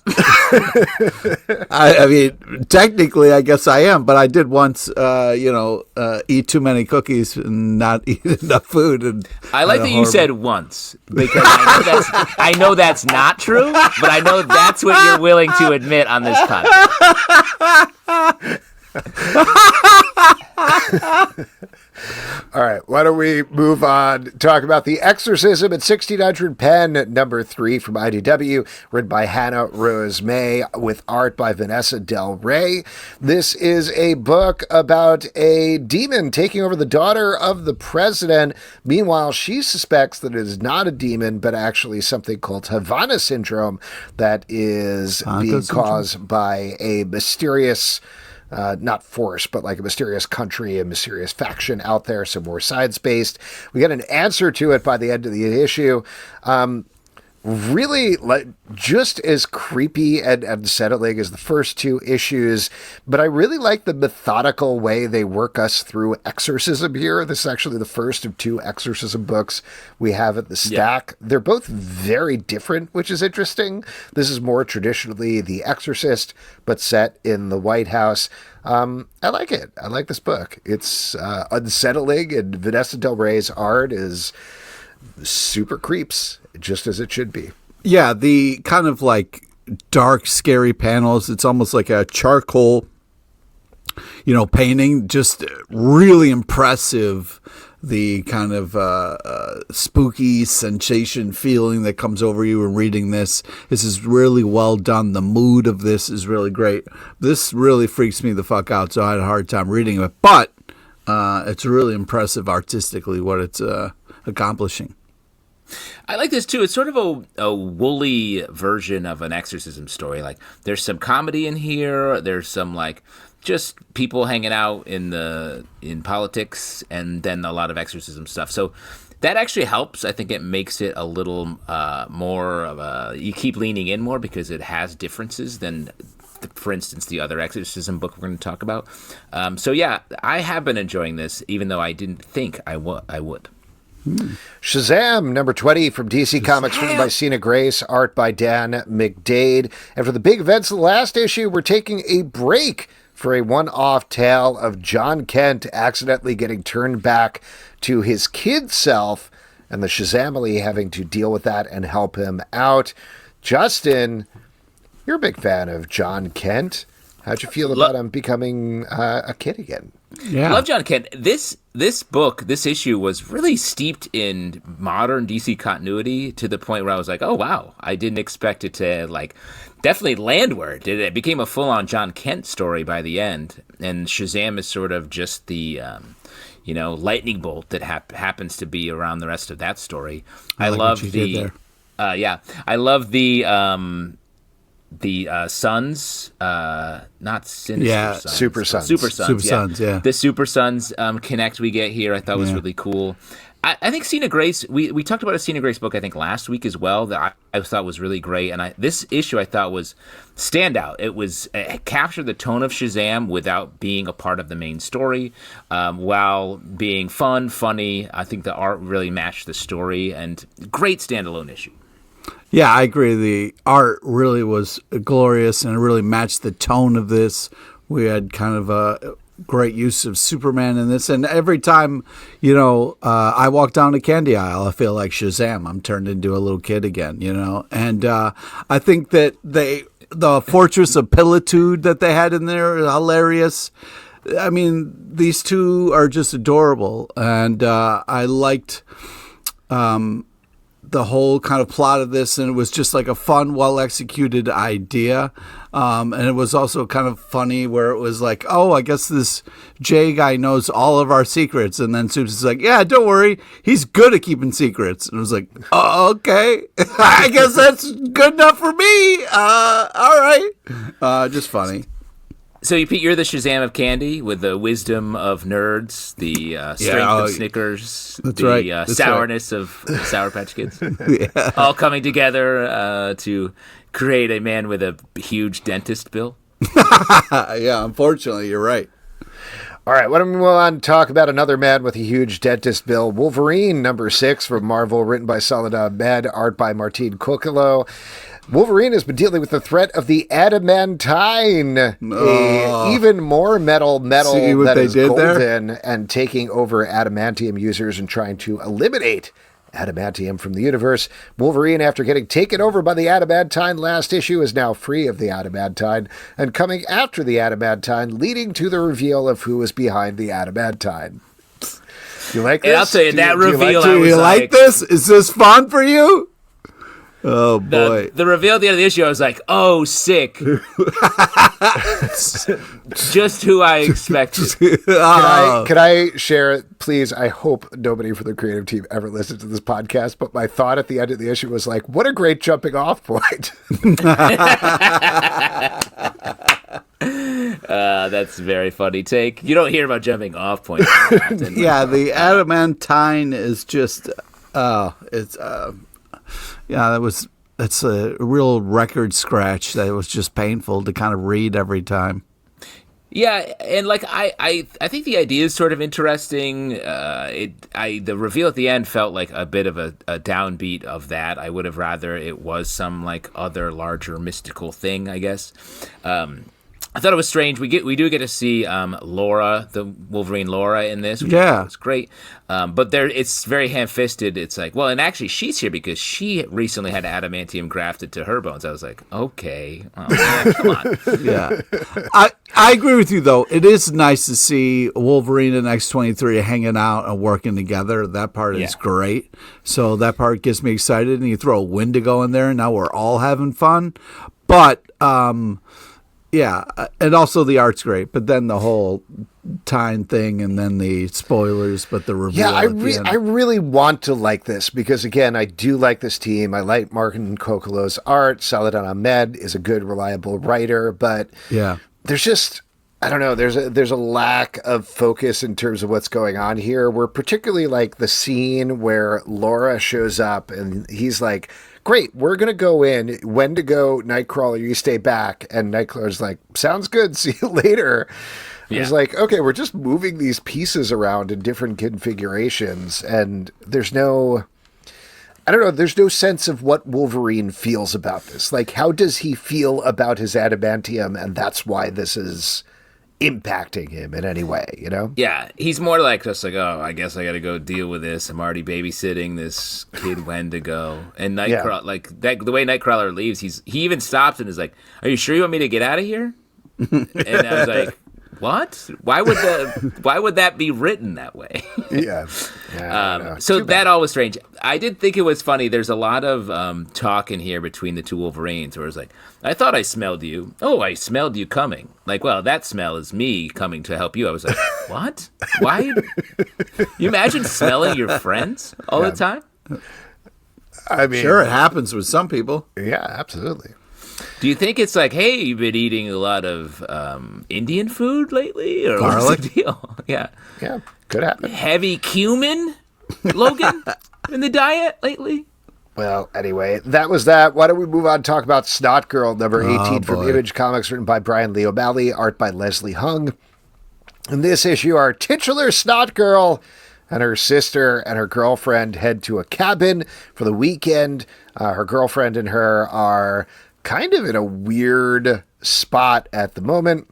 I mean, technically, I guess I am, but I did once, eat too many cookies and not eat enough food. And I like that you said once, because I know that's not true, but I know that's what you're willing to admit on this podcast. All right, why don't we move on, talk about The Exorcism at 1600 pen, number 3 from IDW, written by Hannah Rose May, with art by Vanessa Del Rey. This is a book about a demon taking over the daughter of the president. Meanwhile, she suspects that it is not a demon, but actually something called Havana syndrome that is being caused by a mysterious... not force, but like a mysterious country, a mysterious faction out there, some more science-based. We got an answer to it by the end of the issue. Really, just as creepy and unsettling as the first 2 issues, but I really like the methodical way they work us through exorcism here. This is actually the first of 2 exorcism books we have at the stack. Yeah. They're both very different, which is interesting. This is more traditionally The Exorcist, but set in the White House. I like it. I like this book. It's unsettling, and Vanessa Del Rey's art is super creeps, just as it should be. Yeah, the kind of like dark, scary panels. It's almost like a charcoal, painting. Just really impressive. The kind of spooky sensation feeling that comes over you when reading this. This is really well done. The mood of this is really great. This really freaks me the fuck out, so I had a hard time reading it. But it's really impressive artistically what it's accomplishing. I like this too. It's sort of a woolly version of an exorcism story. Like, there's some comedy in here. There's some like just people hanging out in politics, and then a lot of exorcism stuff. So that actually helps. I think it makes it a little more of a. You keep leaning in more because it has differences than, for instance, the other exorcism book we're going to talk about. So yeah, I have been enjoying this, even though I didn't think I would. Shazam, number 20 from DC Comics, written by Sina Grace, art by Dan McDade. And for the big events of the last issue, we're taking a break for a one-off tale of John Kent accidentally getting turned back to his kid self, and the Shazamily having to deal with that and help him out. Justin, you're a big fan of John Kent. How'd you feel about him becoming a kid again? Yeah, love John Kent. This book, this issue was really steeped in modern DC continuity to the point where I was like, oh wow, I didn't expect it to definitely land where it did. It became a full-on John Kent story by the end, and Shazam is sort of just the lightning bolt that happens to be around the rest of that story. I love I love the sons, not Sinister Sons. Super Sons. Sons, yeah. The Super Sons connect we get here I thought was really cool. I think Sina Grace, we talked about a Sina Grace book, I think, last week as well, that I thought was really great. And this issue I thought was standout. It captured the tone of Shazam without being a part of the main story, while being funny. I think the art really matched the story, and great standalone issue. Yeah, I agree. The art really was glorious, and it really matched the tone of this. We had kind of a great use of Superman in this, and every time, I walk down the candy aisle, I feel like Shazam. I'm turned into a little kid again, And I think that the Fortress of Pillitude that they had in there is hilarious. I mean, these two are just adorable, and I liked the whole kind of plot of this, and it was just like a fun, well-executed idea. And it was also kind of funny where it was like, oh, I guess this Jay guy knows all of our secrets. And then Susan's like, yeah, don't worry. He's good at keeping secrets. And it was like, oh, okay. I guess that's good enough for me. All right. Just funny. So, Pete, you're the Shazam of candy with the wisdom of nerds, the strength of Snickers, the sourness of Sour Patch Kids, all coming together to create a man with a huge dentist bill. Yeah, unfortunately, you're right. All right, why don't we move on and talk about another man with a huge dentist bill, Wolverine, number 6 from Marvel, written by Saladin Ahmed, art by Martin Coquelot. Wolverine has been dealing with the threat of the adamantine, a even more metal that is golden and taking over adamantium users and trying to eliminate adamantium from the universe. Wolverine, after getting taken over by the adamantine last issue, is now free of the adamantine and coming after the adamantine, leading to the reveal of who is behind the adamantine. You like this? And I'll tell you, that reveal, do you like this? Is this fun for you? Oh, boy. The reveal at the end of the issue, I was like, oh, sick. Just who I expected. Can I share, please? I hope nobody from the creative team ever listens to this podcast, but my thought at the end of the issue was like, what a great jumping off point. That's a very funny take. You don't hear about jumping off points. Yeah, the adamantine is just, that's a real record scratch that was just painful to kind of read every time. Yeah, and like I think the idea is sort of interesting. The reveal at the end felt like a bit of a downbeat of that. I would have rather it was some like other larger mystical thing, I guess. I thought it was strange. We do get to see Laura, the Wolverine Laura, in this, which is great. But it's very ham-fisted. It's like, well, and actually she's here because she recently had adamantium grafted to her bones. I was like, okay, come on. Yeah, I agree with you though. It is nice to see Wolverine and X-23 hanging out and working together. That part is great. So that part gets me excited. And you throw a Wendigo in there, and now we're all having fun. But yeah, and also the art's great, but then the whole time thing and then the spoilers, but the reveal. Yeah, I really want to like this because, again, I do like this team. I like Martin Kokolo's art. Saladin Ahmed is a good, reliable writer, but there's just, I don't know, there's a lack of focus in terms of what's going on here. We're particularly like the scene where Laura shows up and he's like, great, we're going to go in. When to go, Nightcrawler, you stay back. And Nightcrawler's like, sounds good, see you later. Yeah. It's like, okay, we're just moving these pieces around in different configurations. And there's no sense of what Wolverine feels about this. Like, how does he feel about his adamantium? And that's why this is impacting him in any way, you know? Yeah, he's more like just like, oh, I guess I got to go deal with this. I'm already babysitting this kid Wendigo. And Nightcrawler, like that, the way Nightcrawler leaves, he even stops and is like, "Are you sure you want me to get out of here?" And I was like, "What? Why would that be written that way?" So that all was strange. I did think it was funny. There's a lot of talk in here between the two Wolverines where it's like, I thought I smelled you. Oh, I smelled you coming. Like, well, that smell is me coming to help you. I was like, what? Why? You imagine smelling your friends all the time? I mean, sure, it happens with some people. Yeah, absolutely. Do you think it's like, hey, you've been eating a lot of Indian food lately? Or garlic? What's the deal? Yeah, could happen. Heavy cumin, Logan, in the diet lately? Well, anyway, that was that. Why don't we move on and talk about Snot Girl, number 18 from Image Comics, written by Brian Lee O'Malley, art by Leslie Hung. In this issue, our titular Snot Girl and her sister and her girlfriend head to a cabin for the weekend. Her girlfriend and her are kind of in a weird spot at the moment,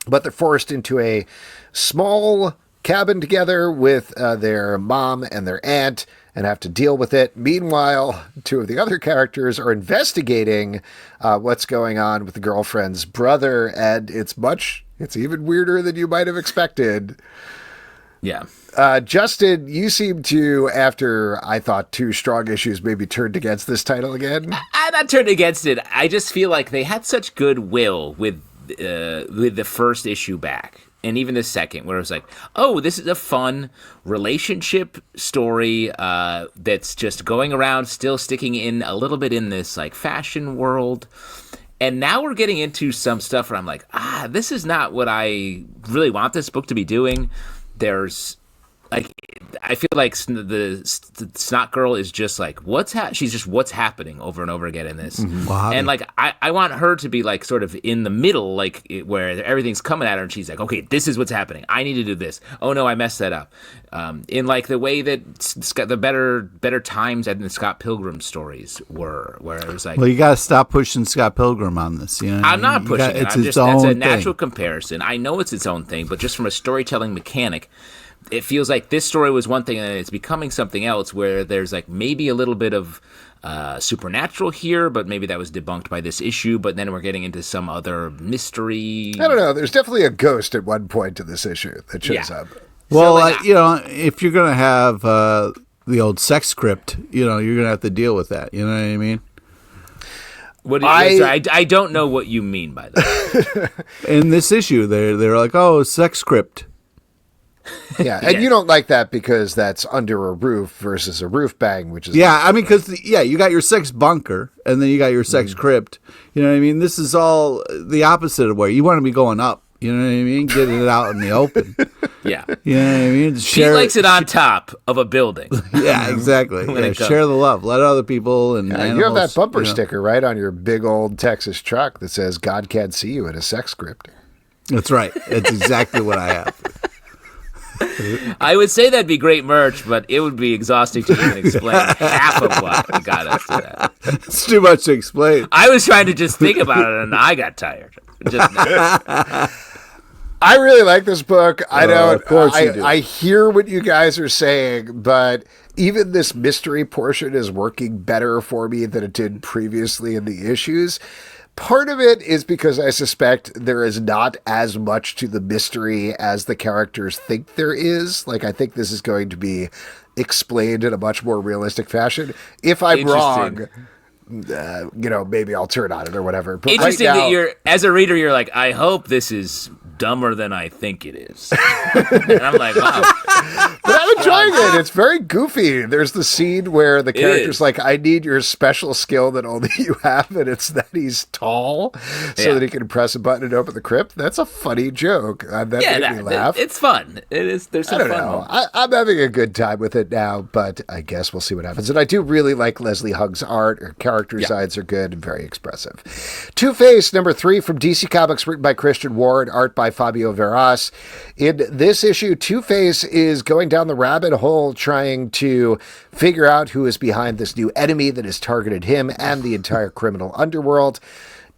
but they're forced into a small cabin together with their mom and their aunt and have to deal with it. Meanwhile, two of the other characters are investigating what's going on with the girlfriend's brother, and it's even weirder than you might have expected. Yeah. Justin, you seem to, after I thought 2 strong issues, maybe turned against this title again. I'm not turned against it. I just feel like they had such goodwill with the first issue back. And even the second, where it was like, oh, this is a fun relationship story that's just going around, still sticking in a little bit in this like fashion world. And now we're getting into some stuff where I'm like, this is not what I really want this book to be doing. There's like, I feel like the Snot Girl is just like she's just what's happening over and over again in this, and like I want her to be like sort of in the middle, like where everything's coming at her, and she's like, okay, this is what's happening. I need to do this. Oh no, I messed that up. In like the way that the better times in the Scott Pilgrim stories were, where it was like, well, you got to stop pushing Scott Pilgrim on this. You know, I'm not pushing it. It's that's a natural comparison. I know it's its own thing, but just from a storytelling mechanic, it feels like this story was one thing and it's becoming something else, where there's like maybe a little bit of supernatural here, but maybe that was debunked by this issue, but then we're getting into some other mystery. I don't know. There's definitely a ghost at one point to this issue that shows up. Well, so, like, you know, if you're going to have the old sex script, you know, you're going to have to deal with that. You know what I mean? I don't know what you mean by that. In this issue, they're like, oh, sex script. Yeah, and you don't like that because that's under a roof versus a roof bang, which is... Yeah, I mean, because, you got your sex bunker, and then you got your sex crypt. You know what I mean? This is all the opposite of where you want to be going up. You know what I mean? Getting it out in the open. Yeah. You know what I mean? She likes it on top of a building. Yeah, exactly. Share the love. Let other people and animals, you have that bumper sticker, right, on your big old Texas truck that says, God can't see you in a sex script. That's right. That's exactly what I have. I would say that'd be great merch, but it would be exhausting to even explain half of what got us to that. It's too much to explain. I was trying to just think about it, and I got tired. I really like this book. I don't. Of course you do. I hear what you guys are saying, but even this mystery portion is working better for me than it did previously in the issues. Part of it is because I suspect there is not as much to the mystery as the characters think there is. Like, I think this is going to be explained in a much more realistic fashion. If I'm wrong, maybe I'll turn on it or whatever. But interesting right now, that you're, as a reader, you're like, I hope this is dumber than I think it is. And I'm like, wow. But I'm enjoying it. It's very goofy. There's the scene where the character's like, I need your special skill that only you have, and it's that he's tall so that he can press a button and open the crypt. That's a funny joke. That made me laugh. It's fun. It is. There's some I don't know. I'm having a good time with it now, but I guess we'll see what happens. And I do really like Leslie Hung's art. Her character designs are good and very expressive. Two-Face, number 3 from DC Comics, written by Christian Ward, art by Fabio Veras. In this issue, Two-Face is going down the rabbit hole trying to figure out who is behind this new enemy that has targeted him and the entire criminal underworld.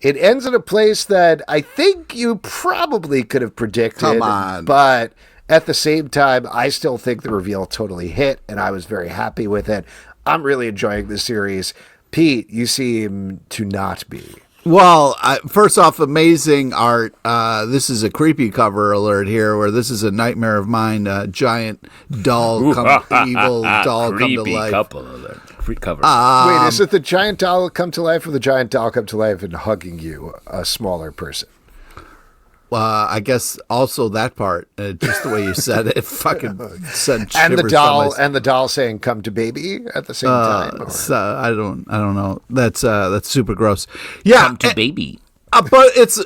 It ends in a place that I think you probably could have predicted. Come on. But at the same time, I still think the reveal totally hit, and I was very happy with it. I'm really enjoying this series. Pete, you seem to not be. Well, first off, amazing art. This is a creepy cover alert here, where this is a nightmare of mine. Giant doll, evil doll come to life. Cover. Wait, is it the giant doll come to life, or the giant doll come to life and hugging you, a smaller person? I guess also that part, just the way you said it, fucking sent shivers and down the doll saying "come to baby" at the same time. I don't know. That's super gross. Yeah, come to baby. But it's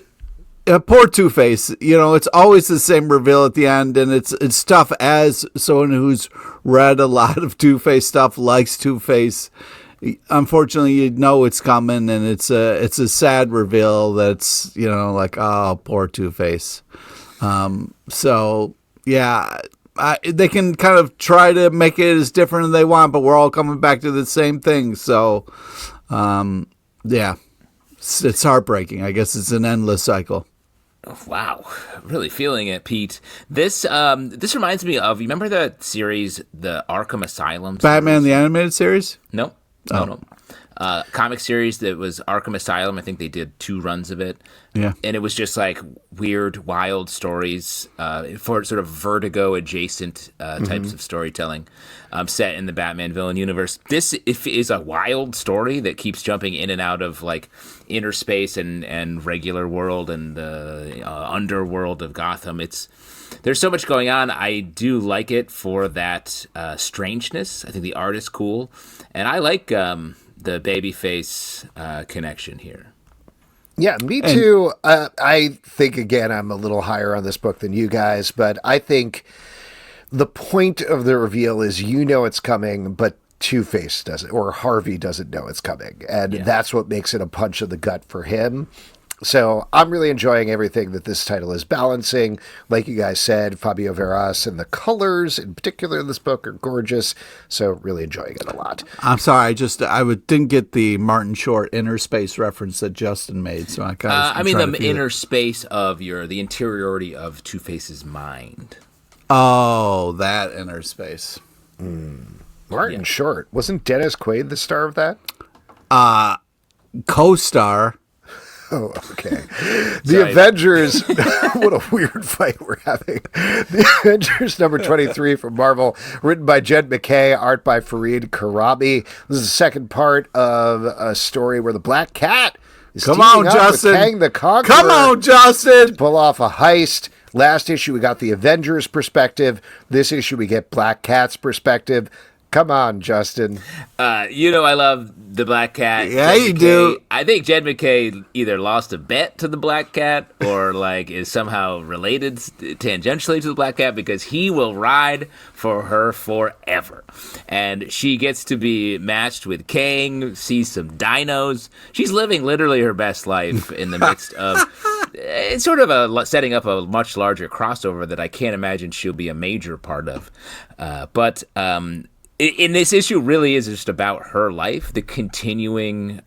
poor Two-Face. You know, it's always the same reveal at the end, and it's tough as someone who's read a lot of Two-Face stuff, likes Two-Face. Unfortunately, you know it's coming, and it's a sad reveal. That's, you know, like, oh, poor Two-Face. So yeah, they can kind of try to make it as different as they want, but we're all coming back to the same thing. So yeah, it's heartbreaking. I guess it's an endless cycle. Oh, wow, really feeling it, Pete. This reminds me of, you remember the series, the Arkham Asylum series? Batman the Animated Series? No. No. Comic series that was Arkham Asylum. I think they did 2 runs of it. Yeah. And it was just like weird, wild stories for sort of Vertigo adjacent types of storytelling set in the Batman villain universe. This is a wild story that keeps jumping in and out of like inner space and regular world and the underworld of Gotham. There's so much going on. I do like it for that strangeness. I think the art is cool. And I like the babyface connection here. Yeah, me too. I think, again, I'm a little higher on this book than you guys, but I think the point of the reveal is it's coming, but Two-Face doesn't, or Harvey doesn't know it's coming. And that's what makes it a punch in the gut for him. So I'm really enjoying everything that this title is balancing. Like you guys said, Fabio Veras and the colors in particular in this book are gorgeous. So really enjoying it a lot. I'm sorry, didn't get the Martin Short inner space reference that Justin made. So the inner space of the interiority of Two-Face's mind. Oh, that inner space. Martin Short. Wasn't Dennis Quaid the star of that? Co-star. Oh, okay. The Avengers, what a weird fight we're having. The Avengers number 23 from Marvel, written by Jed MacKay, art by Fareed Karabi. This is the second part of a story where the Black Cat is teaming up with Kang the Conqueror. Come on, Justin! To pull off a heist. Last issue, we got the Avengers perspective. This issue, we get Black Cat's perspective. Come on, Justin. I love the Black Cat. Yeah, you do. I think Jed MacKay either lost a bet to the Black Cat or is somehow related tangentially to the Black Cat, because he will ride for her forever. And she gets to be matched with Kang, sees some dinos. She's living literally her best life in the midst of... It's sort of setting up a much larger crossover that I can't imagine she'll be a major part of. But in this issue really is just about her life, the continuing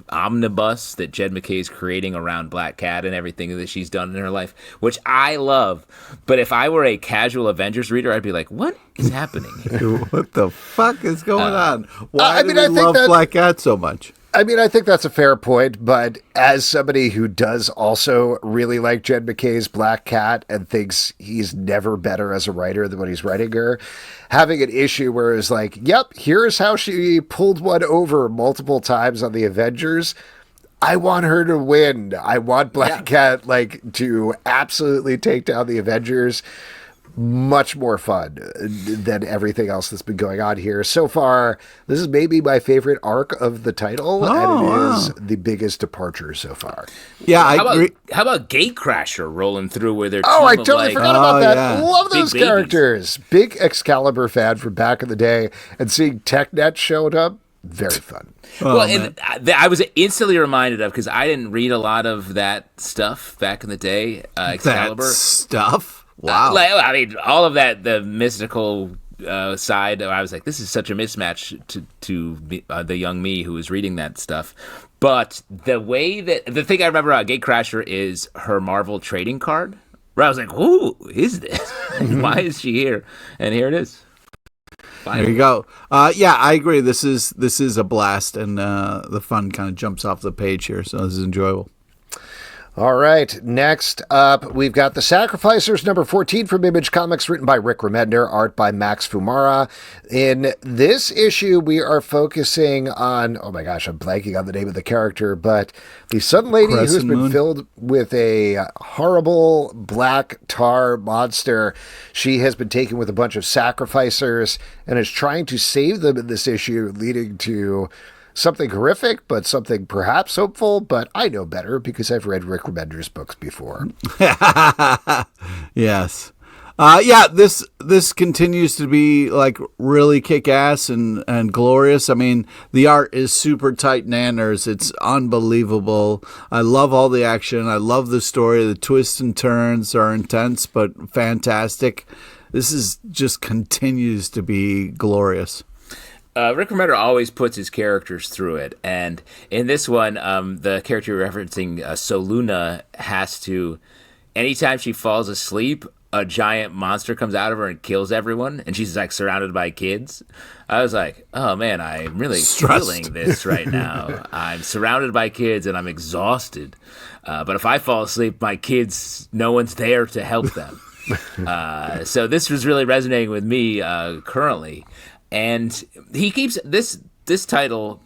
omnibus that Jed MacKay is creating around Black Cat and everything that she's done in her life, which I love. But if I were a casual Avengers reader, I'd be like, what is happening here? What the fuck is going on? Why do you love Black Cat so much? I mean, I think that's a fair point, but as somebody who does also really like Jed MacKay's Black Cat and thinks he's never better as a writer than when he's writing her, having an issue where it's like, yep, here's how she pulled one over multiple times on the Avengers. I want her to win. I want Black Cat to absolutely take down the Avengers. Much more fun than everything else that's been going on here. So far, this is maybe my favorite arc of the title, and it is the biggest departure so far. Yeah, I agree. How about Gatecrasher rolling through with their I totally forgot about that. Yeah. Love those characters. Big Excalibur fan from back in the day, and seeing TechNet showed up, very fun. I was instantly reminded of, because I didn't read a lot of that stuff back in the day, Excalibur. That stuff? Wow. All of that, the mystical side, I was like, this is such a mismatch to the young me who was reading that stuff. But the thing I remember about Gatecrasher is her Marvel trading card, where I was like, who is this? Why is she here? And here it is. Finally. There you go. I agree. This is a blast, and the fun kind of jumps off the page here, so this is enjoyable. All right, next up, we've got The Sacrificers, number 14 from Image Comics, written by Rick Remender, art by Max Fumara. In this issue, we are focusing on, oh my gosh, I'm blanking on the name of the character, but the Sun Lady who's been filled with a horrible black tar monster. She has been taken with a bunch of sacrificers and is trying to save them in this issue, leading to something horrific, but something perhaps hopeful. But I know better because I've read Rick Remender's books before. Yes. This continues to be really kick-ass and glorious. I mean, the art is super tight nanners. It's unbelievable. I love all the action. I love the story. The twists and turns are intense, but fantastic. This is just continues to be glorious. Rick Remender always puts his characters through it, and in this one, the character you're referencing, Soluna, has to, anytime she falls asleep, a giant monster comes out of her and kills everyone, and she's surrounded by kids. I was like, oh man, I'm really feeling this right now. I'm surrounded by kids and I'm exhausted. But if I fall asleep, my kids, no one's there to help them. So this was really resonating with me currently. And he keeps this title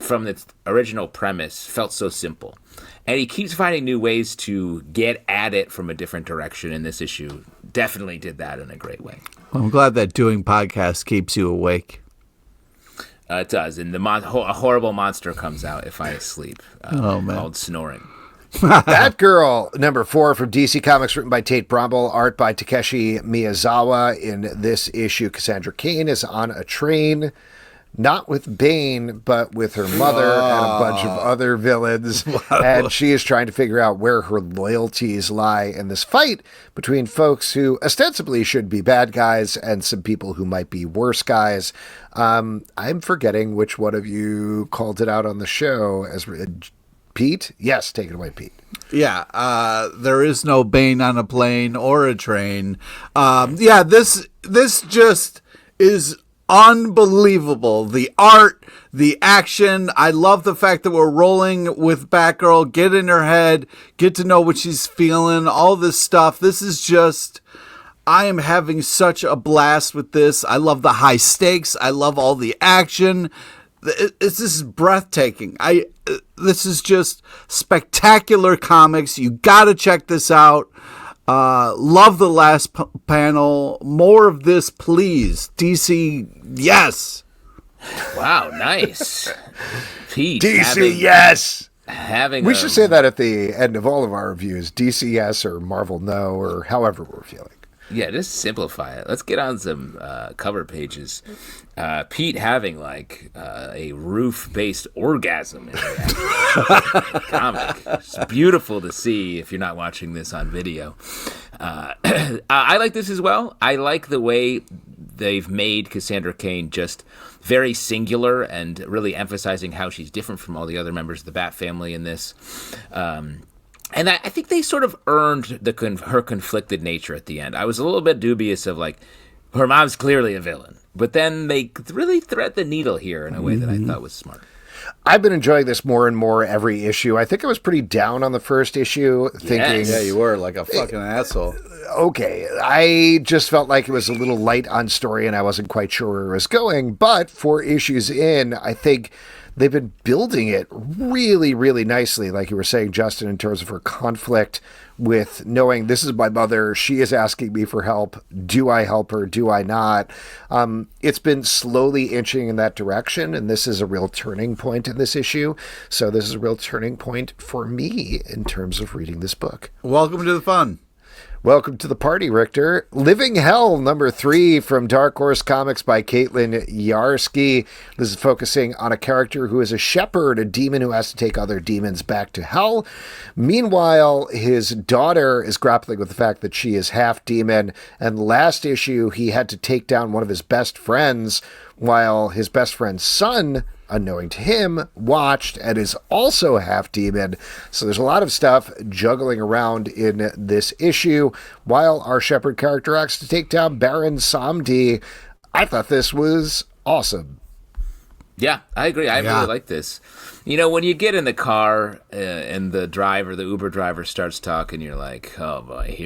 from its original premise felt so simple. And he keeps finding new ways to get at it from a different direction in this issue. Definitely did that in a great way. Well, I'm glad that doing podcasts keeps you awake. It does. And a horrible monster comes out if I sleep. Man. Called snoring. Batgirl, number 4 from DC Comics, written by Tate Brombal, art by Takeshi Miyazawa. In this issue, Cassandra Cain is on a train, not with Bane, but with her mother and a bunch of other villains. And she is trying to figure out where her loyalties lie in this fight between folks who ostensibly should be bad guys and some people who might be worse guys. I'm forgetting which one of you called it out on the show as Pete? Yes, take it away, Pete. Yeah, there is no Bane on a plane or a train. This just is unbelievable. The art, the action. I love the fact that we're rolling with Batgirl. Get in her head, get to know what she's feeling, all this stuff. This is just, I am having such a blast with this. I love the high stakes. I love all the action. This is breathtaking. This is just spectacular comics. You got to check this out. Love the last panel. More of this, please. DC, yes. Wow, nice. Pete, DC, yes. We should should say that at the end of all of our reviews. DC, yes, or Marvel, no, or however we're feeling. Yeah, just simplify it. Let's get on some cover pages. Pete having like a roof-based orgasm in the comic. It's beautiful to see if you're not watching this on video. I like this as well. I like the way they've made Cassandra Cain just very singular and really emphasizing how she's different from all the other members of the Bat family in this. And I think they sort of earned her conflicted nature at the end. I was a little bit dubious of, like, her mom's clearly a villain. But then they really thread the needle here in a way that I thought was smart. I've been enjoying this more and more every issue. I think I was pretty down on the first issue, thinking... Yeah, you were like a fucking asshole. Okay, I just felt like it was a little light on story and I wasn't quite sure where it was going. But 4 issues in, I think... they've been building it really, really nicely, like you were saying, Justin, in terms of her conflict with knowing this is my mother. She is asking me for help. Do I help her? Do I not? It's been slowly inching in that direction, and this is a real turning point in this issue. So this is a real turning point for me in terms of reading this book. Welcome to the fun. Welcome to the party, Richter. Living Hell, number 3 from Dark Horse Comics by Caitlin Yarsky. This is focusing on a character who is a shepherd, a demon who has to take other demons back to hell. Meanwhile, his daughter is grappling with the fact that she is half demon. And last issue, he had to take down one of his best friends, while his best friend's son, unknowing to him, watched and is also half demon. So there's a lot of stuff juggling around in this issue while our shepherd character acts to take down Baron Samdi. I thought this was awesome. Yeah, I agree. I really like this. You know, when you get in the car and the Uber driver starts talking, you're like, oh boy,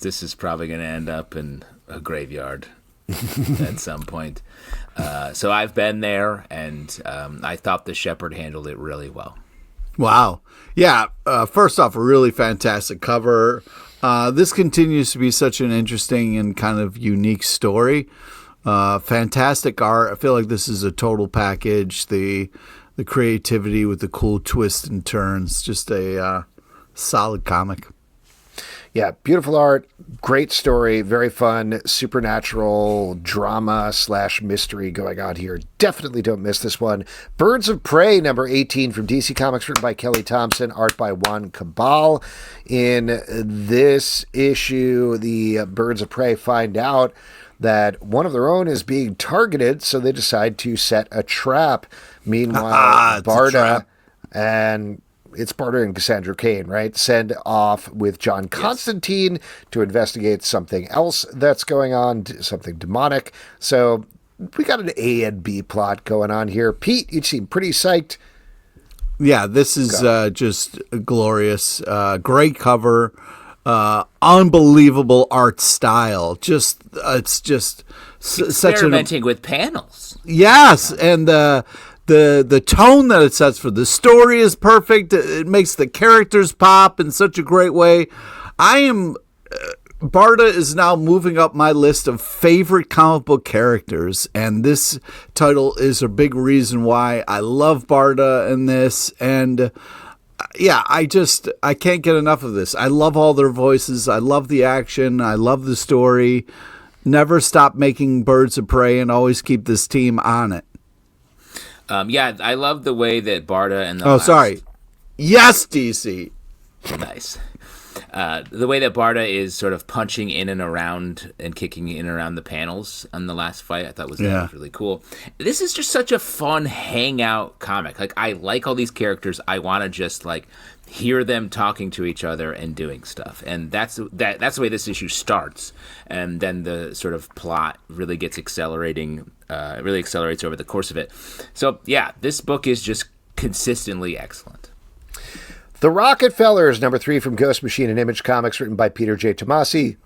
this is probably going to end up in a graveyard at some point. So I've been there, and I thought the shepherd handled it really well. Wow. Yeah, first off, a really fantastic cover. This continues to be such an interesting and kind of unique story. Fantastic art. I feel like this is a total package. The creativity with the cool twists and turns. Just a solid comic. Yeah, beautiful art, great story, very fun, supernatural drama / mystery going on here. Definitely don't miss this one. Birds of Prey, number 18 from DC Comics, written by Kelly Thompson, art by Juan Cabal. In this issue, the Birds of Prey find out that one of their own is being targeted, so they decide to set a trap. Meanwhile, Barda and... it's Barda and Cassandra Cain, right? Send off with John Constantine to investigate something else that's going on, something demonic. So we got an A and B plot going on here. Pete, you seem pretty psyched. Yeah, this is just glorious. Great cover. Unbelievable art style. It's just experimenting with panels. Yes, and the tone that it sets for the story is perfect. It makes the characters pop in such a great way. Barda is now moving up my list of favorite comic book characters, and this title is a big reason why I love Barda in this. And yeah, I can't get enough of this. I love all their voices. I love the action. I love the story. Never stop making Birds of Prey and always keep this team on it. Yeah, I love the way that Barda and sorry. Yes, DC. Nice. The way that Barda is sort of punching in and around and kicking in and around the panels on the last fight, I thought was really cool. This is just such a fun hangout comic. Like, I like all these characters. I want to just like hear them talking to each other and doing stuff, and that's the way this issue starts. And then the sort of plot really gets accelerating. It really accelerates over the course of it. So yeah, this book is just consistently excellent. The Rockefellers, number 3 from Ghost Machine and Image Comics, written by Peter J. Tomasi.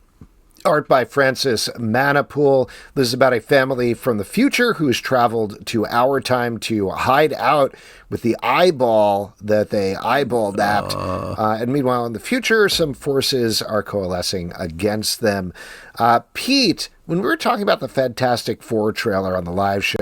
Art by Francis Manapool. This is about a family from the future who's traveled to our time to hide out with the eyeball that they eyeball napped. And meanwhile, in the future, some forces are coalescing against them. Pete, when we were talking about the Fantastic Four trailer on the live show,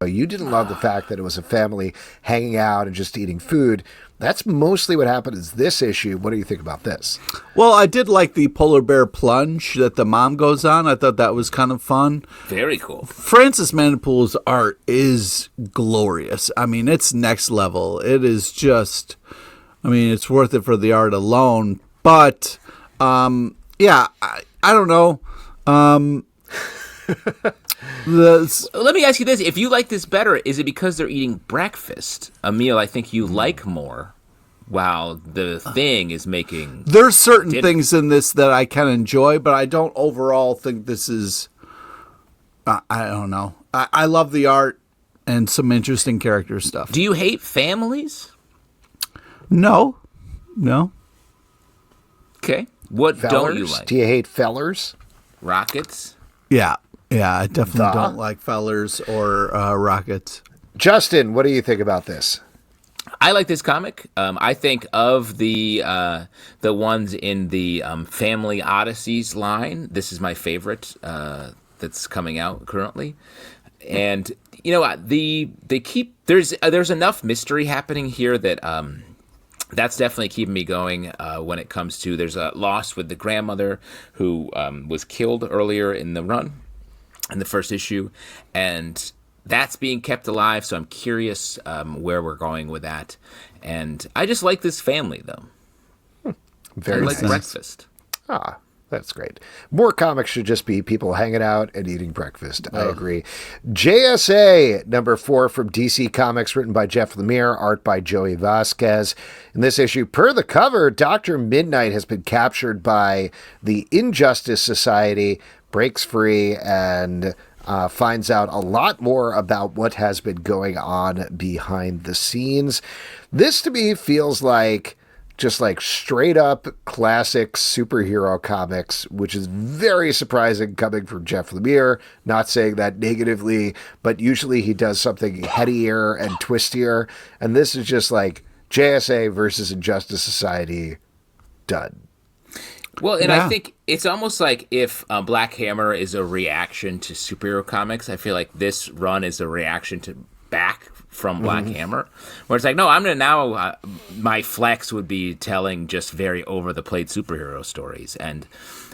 you didn't love the fact that it was a family hanging out and just eating food. That's mostly what happened in this issue. What do you think about this? Well, I did like the polar bear plunge that the mom goes on. I thought that was kind of fun. Very cool. Francis Manapool's art is glorious. I mean, it's next level. It is just, I mean, it's worth it for the art alone. But, yeah, I don't know. Let me ask you this. If you like this better, is it because they're eating breakfast? A meal I think you like more, while the Thing is making... There's certain things in this that I can enjoy, but I don't overall think this is... I don't know. I love the art and some interesting character stuff. Do you hate families? No. Okay. What Fellers? don't you like? Do you hate fellers? Rockets? Yeah, I definitely don't like fellers or rockets. Justin, what do you think about this? I like this comic. I think of the ones in the Family Odysseys line, this is my favorite that's coming out currently. And you know, there's enough mystery happening here that that's definitely keeping me going when it comes to, there's a loss with the grandmother who was killed earlier in the run, in the first issue, and that's being kept alive, so I'm curious where we're going with that. And I just like this family, though. Very like nice. breakfast. Ah, that's great. More comics should just be people hanging out and eating breakfast. I agree. JSA, number 4 from DC Comics, written by Jeff Lemire, art by Joey Vasquez. In this issue, per the cover, Dr. Midnight has been captured by the Injustice Society, breaks free, and finds out a lot more about what has been going on behind the scenes. This, to me, feels like just like straight up classic superhero comics, which is very surprising coming from Jeff Lemire. Not saying that negatively, but usually he does something headier and twistier. And this is just like JSA versus Injustice Society done. Well, and I think it's almost like if Black Hammer is a reaction to superhero comics, I feel like this run is a reaction to back from Black Hammer, where it's like, no, I'm going to now, my flex would be telling just very over-the-plate superhero stories. And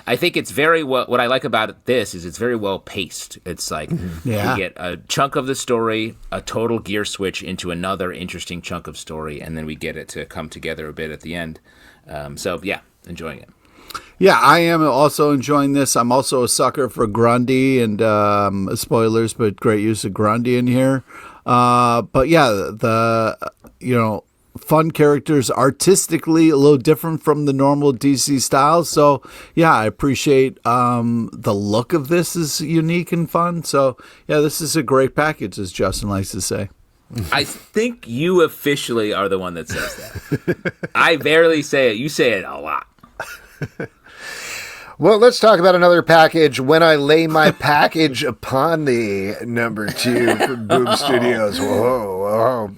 I think it's very well, what I like about this is it's very well paced. It's like we get a chunk of the story, a total gear switch into another interesting chunk of story, and then we get it to come together a bit at the end. So, yeah, enjoying it. Yeah, I am also enjoying this. I'm also a sucker for Grundy, and spoilers, but great use of Grundy in here. But yeah, the fun characters, artistically a little different from the normal DC style. So yeah, I appreciate the look of this is unique and fun. So yeah, this is a great package, as Justin likes to say. I think you officially are the one that says that. I barely say it. You say it a lot. Well, let's talk about another package. When I Lay My Package Upon Thee, number 2 from Boom Studios. Whoa.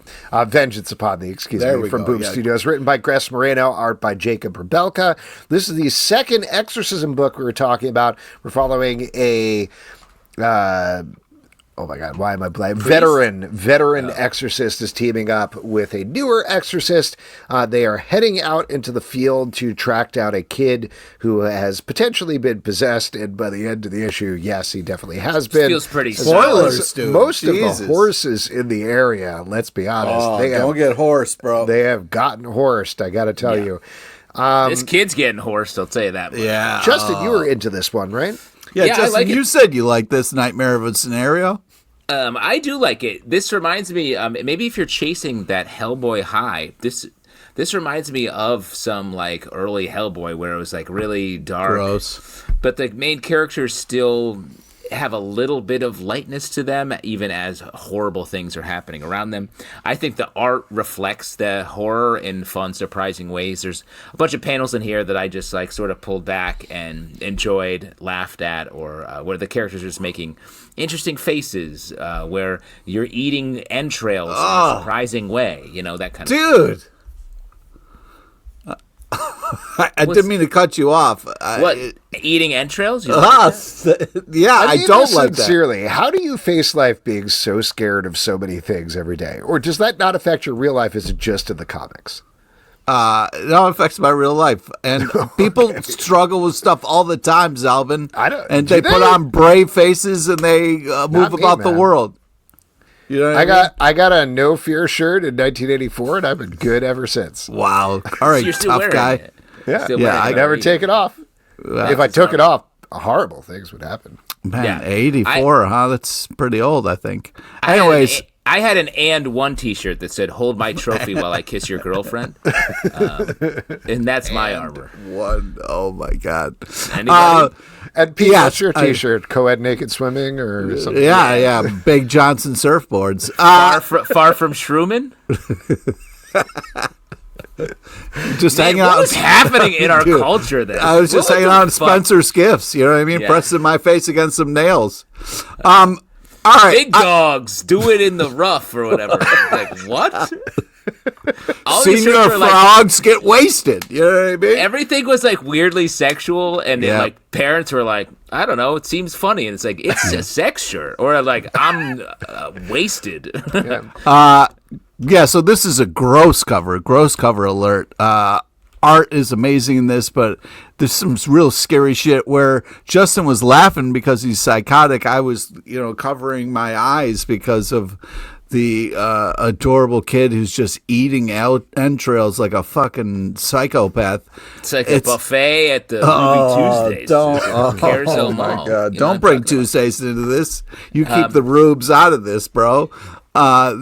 Vengeance Upon Thee, from Boom Studios. Written by Gress Moreno, art by Jacob Rebelka. This is the second exorcism book we were talking about. We're following a oh my God, why am I blank? Veteran exorcist is teaming up with a newer exorcist. They are heading out into the field to track down a kid who has potentially been possessed. And by the end of the issue, yes, he definitely has been. Feels pretty Spoilers, dude. Most Jesus. of the horses in the area, let's be honest, Don't get horsed, bro. they have gotten horsed, I got to tell you. This kid's getting horsed, I'll tell you that much. Yeah. Justin, you were into this one, right? Yeah, Yeah, I Justin, like it. you said you like this Nightmare of a Scenario. I do like it. This reminds me, maybe if you're chasing that Hellboy high, this reminds me of some like early Hellboy where it was like really dark. Gross. But the main characters still have a little bit of lightness to them, even as horrible things are happening around them. I think the art reflects the horror in fun, surprising ways. There's a bunch of panels in here that I just like sort of pulled back and enjoyed, laughed at, or where the characters are just making interesting faces, where you're eating entrails in a surprising way, that kind of Dude. I didn't mean to cut you off. What? Eating entrails? You like that? Yeah, I mean don't this like that. sincerely. How do you face life being so scared of so many things every day? Or does that not affect your real life? Is it just in the comics? No, it affects my real life. And people struggle with stuff all the time, Zalvin. And do they put they? on brave faces and they move Not me, about the man. world. You know what I got a No Fear shirt in 1984, and I've been good ever since. Wow. All right, You're still tough wearing guy. it. Yeah, Still Yeah, wearing I it. never take it off. If I took it off, horrible things would happen. Man, Yeah. 84, huh? That's pretty old, I think. I had Anyways, I had an "and one" T-shirt that said "Hold my trophy while I kiss your girlfriend," and that's my armor. one. Oh, my God. Anybody? And Pete, Yes, what's your T-shirt? Co-ed naked swimming or something? Yeah. Big Johnson surfboards. Far from Shroomin? Just hanging What out. was happening in our Dude, culture then? I was just What hanging the out in fuck? Spencer's Gifts. You know what I mean? Yeah. Pressing my face against some nails. All right. Big dogs do it in the rough or whatever. Like what? All these Senior shirts were like, frogs get wasted. You know what I mean? everything was like weirdly sexual, and then Yeah. like parents were like, I don't know, it seems funny, and it's like it's a sex shirt, or like I'm wasted. Yeah, so this is a gross cover alert. Art is amazing in this, but there's some real scary shit where Justin was laughing because he's psychotic. I was, covering my eyes because of the adorable kid who's just eating entrails like a fucking psychopath. It's like a buffet at the Ruby Tuesdays. Carousel my Mall. God. You know what Don't I'm bring talking about? Tuesdays into this. You keep the rubes out of this, bro.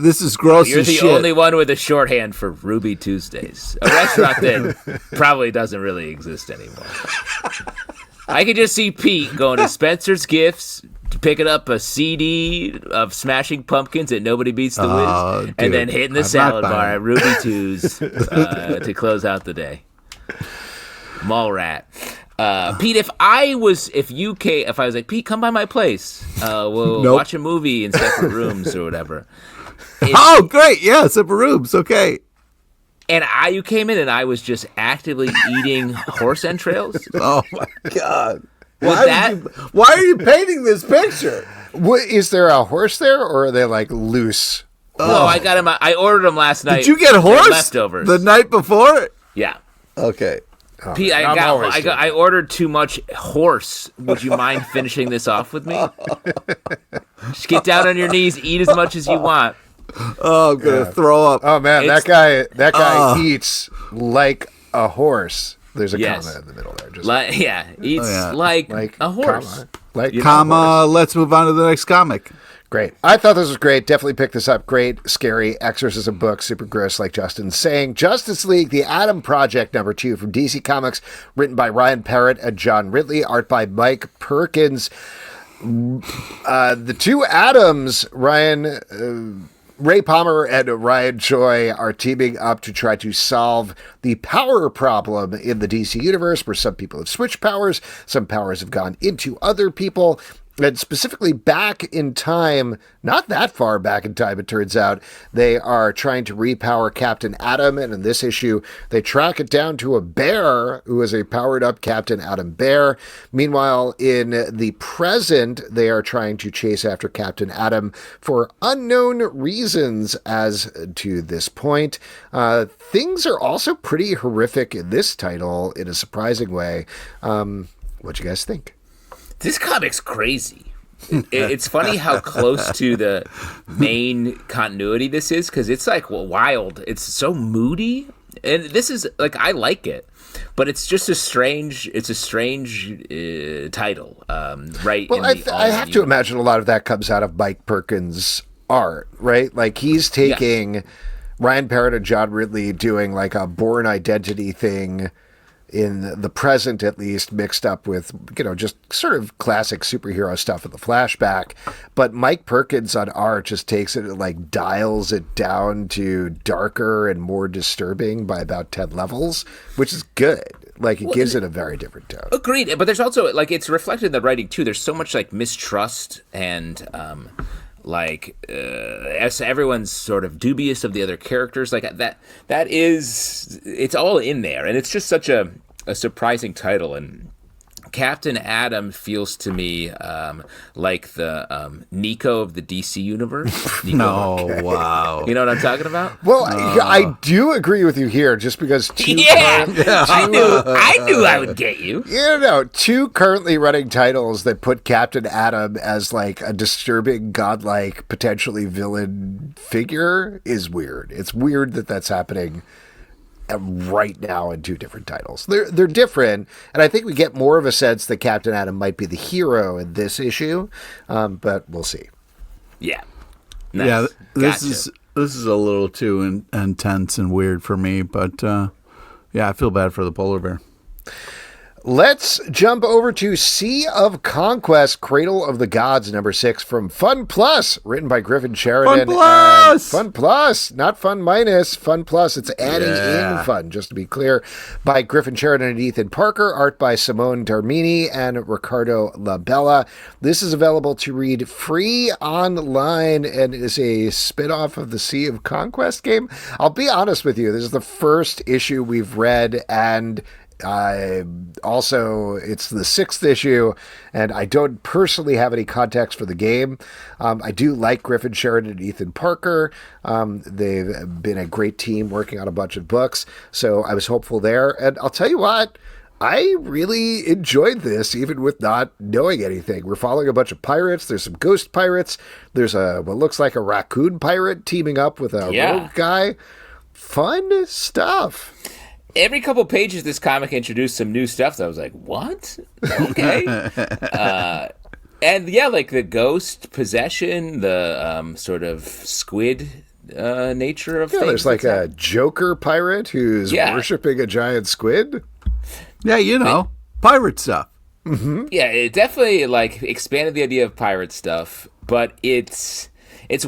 This is gross You're as the shit. only one with a shorthand for Ruby Tuesdays, a restaurant that probably doesn't really exist anymore. I could just see Pete going to Spencer's Gifts, picking up a CD of Smashing Pumpkins at Nobody Beats the Wiz, dude, and then hitting the I'm not salad buying bar it. at Ruby Tues to close out the day. Mall rat. Pete, if I was like, Pete, come by my place. We'll Nope. watch a movie in separate rooms or whatever. Oh, great. Yeah, separate rooms. Okay. And you came in and I was just actively eating horse entrails. Oh, my God. that- Why are you painting this picture? Is there a horse there, or are they like loose? No, I got him. I ordered them last night. Did you get They're horse leftovers? the night before? Yeah. Okay. Pete, I ordered too much horse. Would you mind finishing this off with me? Just get down on your knees, eat as much as you want. Oh, I'm going to throw up. Oh man, It's- that guy eats like a horse. There's a Yes. comma in the middle there. Just Eats yeah. like like a horse. comma, like You know, Comma, let's move on to the next comic. Great. I thought this was great. Definitely pick this up. Great, scary exorcism book. Super gross, like Justin's saying. Justice League, The Atom Project #2 from DC Comics, written by Ryan Parrott and John Ridley, art by Mike Perkins. The two Atoms, Ray Palmer and Ryan Choi, are teaming up to try to solve the power problem in the DC universe, where some people have switched powers, some powers have gone into other people. And specifically back in time, not that far back in time, it turns out, they are trying to repower Captain Atom. And in this issue, they track it down to a bear who is a powered-up Captain Atom bear. Meanwhile, in the present, they are trying to chase after Captain Atom for unknown reasons as to this point. Things are also pretty horrific in this title in a surprising way. What'd you guys think? This comic's crazy. It's funny how close to the main continuity this is, because it's like wild. It's so moody, and this is like, I like it, but it's just a strange title, right? Well, I have to imagine a lot of that comes out of Mike Perkins' art, right? Like he's taking Ryan Parrott and John Ridley doing like a Bourne Identity thing in the present, at least, mixed up with, just sort of classic superhero stuff in the flashback. But Mike Perkins on art just takes it and like dials it down to darker and more disturbing by about 10 levels, which is good. Like it gives it a very different tone. Agreed. But there's also like, it's reflected in the writing too. There's so much like mistrust and, as everyone's sort of dubious of the other characters, like it's all in there, and it's just such a surprising title. And Captain Atom feels to me like the Nico of the DC universe. Wow. You know what I'm talking about? Well, I do agree with you here, just because I knew I would get you. Two currently running titles that put Captain Atom as like a disturbing, godlike, potentially villain figure is weird. It's weird that that's happening right now in two different titles. They're different, and I think we get more of a sense that Captain Atom might be the hero in this issue, but we'll see. Yeah. Nice. Yeah, this is a little too intense and weird for me, but I feel bad for the polar bear. Let's jump over to Sea of Conquest, Cradle of the Gods, number 6 from Fun Plus, written by Griffin Sheridan. Fun Plus! Fun Plus, not Fun Minus, Fun Plus. It's adding in fun, just to be clear, by Griffin Sheridan and Ethan Parker, art by Simone Darmini and Ricardo Labella. This is available to read free online and is a spin-off of the Sea of Conquest game. I'll be honest with you, this is the first issue we've read, and also it's the 6th issue, and I don't personally have any context for the game. I do like Griffin Sheridan and Ethan Parker. They've been a great team working on a bunch of books, so I was hopeful there. And I'll tell you what, I really enjoyed this, even with not knowing anything. We're following a bunch of pirates. There's some ghost pirates. There's what looks like a raccoon pirate teaming up with a rogue guy. Fun stuff. Every couple pages, this comic introduced some new stuff. So I was like, "What? Okay." And like the ghost possession, the sort of squid nature of things. There's like a Joker pirate who's worshiping a giant squid. Yeah, pirate stuff. Mm-hmm. Yeah, it definitely like expanded the idea of pirate stuff, but it's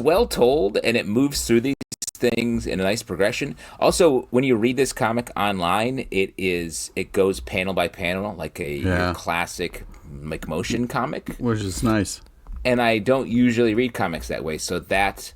well told and it moves through these things in a nice progression. Also, when you read this comic online, it goes panel by panel like a classic like motion comic, which is nice. And I don't usually read comics that way, so that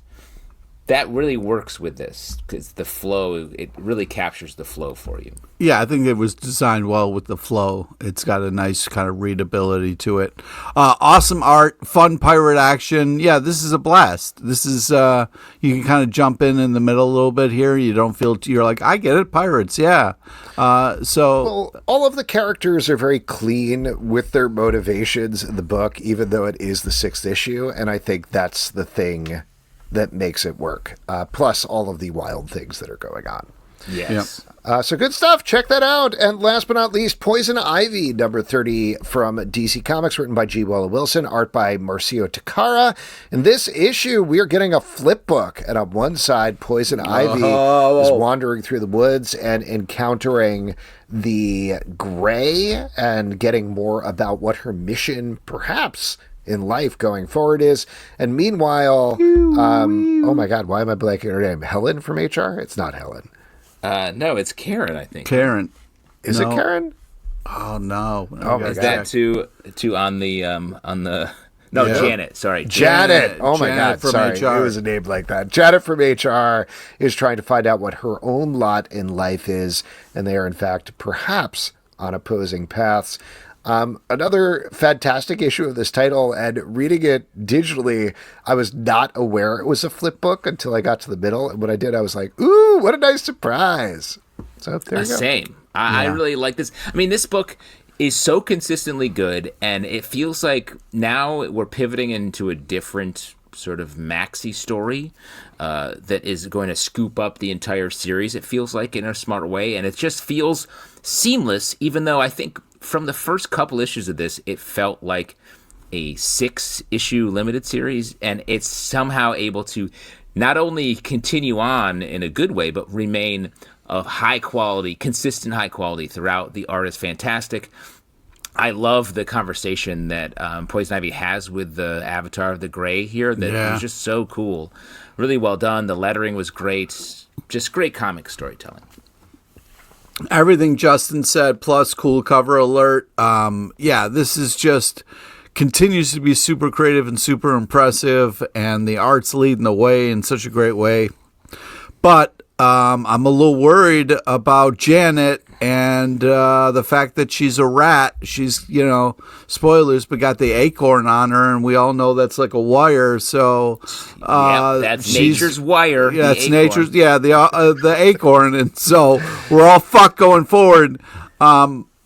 really works with this because the flow, it really captures the flow for you. Yeah, I think it was designed well with the flow. It's got a nice kind of readability to it. Awesome art, fun pirate action. Yeah, this is a blast. This is, you can kind of jump in the middle a little bit here. You don't feel, you're like, I get it, pirates, yeah. Well, all of the characters are very clean with their motivations in the book, even though it is the 6th issue, and I think that's the thing that makes it work. Plus all of the wild things that are going on. Yes. Yep. So good stuff. Check that out. And last but not least, Poison Ivy, number 30 from DC Comics, written by G. Willow Wilson, art by Marcio Takara. In this issue, we are getting a flip book. And on one side, Poison Ivy is wandering through the woods and encountering the Gray and getting more about what her mission, perhaps, in life going forward is. And meanwhile, oh my God, why am I blanking her name? Helen from HR? It's not Helen. No, it's Karen, I think. Karen. Is it Karen? Oh no. Oh my Is God. that too on the No, Yeah. Janet. Sorry, Janet. Oh my Janet God. from Sorry. HR. It was a name like that. Janet from HR is trying to find out what her own lot in life is, and they are, in fact, perhaps on opposing paths. Another fantastic issue of this title, and reading it digitally, I was not aware it was a flip book until I got to the middle. And when I did, I was like, ooh, what a nice surprise. So there you go. Same. I really like this. I mean, this book is so consistently good, and it feels like now we're pivoting into a different sort of maxi story that is going to scoop up the entire series, it feels like, in a smart way. And it just feels seamless, even though I think from the first couple issues of this, it felt like a 6-issue limited series, and it's somehow able to not only continue on in a good way, but remain of high quality, consistent high quality throughout. The art is fantastic. I love the conversation that Poison Ivy has with the Avatar of the Gray here. That was just so cool. Really well done. The lettering was great. Just great comic storytelling. Everything Justin said, plus cool cover alert. This is just continues to be super creative and super impressive, and the art's leading the way in such a great way. But I'm a little worried about Janet and the fact that she's a rat. She's, spoilers, but got the acorn on her, and we all know that's like a wire. So that's nature's wire. Yeah, it's nature's. Yeah, the acorn, and so we're all fucked going forward.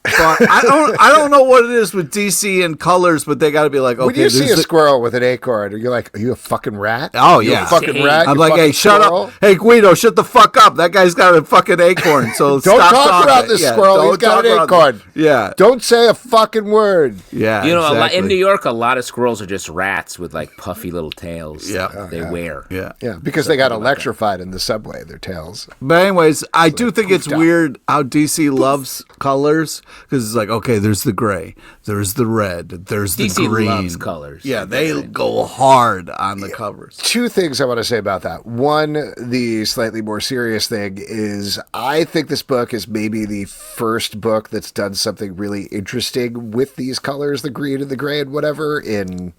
But I don't know what it is with DC and colors, but they got to be like, okay. When you see a squirrel with an acorn, you're like, are you a fucking rat? Oh, You yeah. a fucking rat? I'm You like, fucking hey, shut squirrel? up. Hey, Guido, shut the fuck up. That guy's got a fucking acorn. So Don't stop talk talking. about this Yeah, squirrel. don't He's got talk an about acorn. this. Yeah. Don't say a fucking word. Yeah. In exactly. New York, a lot of squirrels are just rats with like puffy little tails. Yeah. They wear. Yeah. Yeah, because they got electrified in the subway, their tails. But anyways, I do think it's poofed out. weird how DC loves colors, because it's like, okay, there's the gray, there's the red, there's the DC green. loves colors. Yeah, they go hard on the covers. Two things I want to say about that. One, the slightly more serious thing is I think this book is maybe the first book that's done something really interesting with these colors, the green and the gray and whatever, in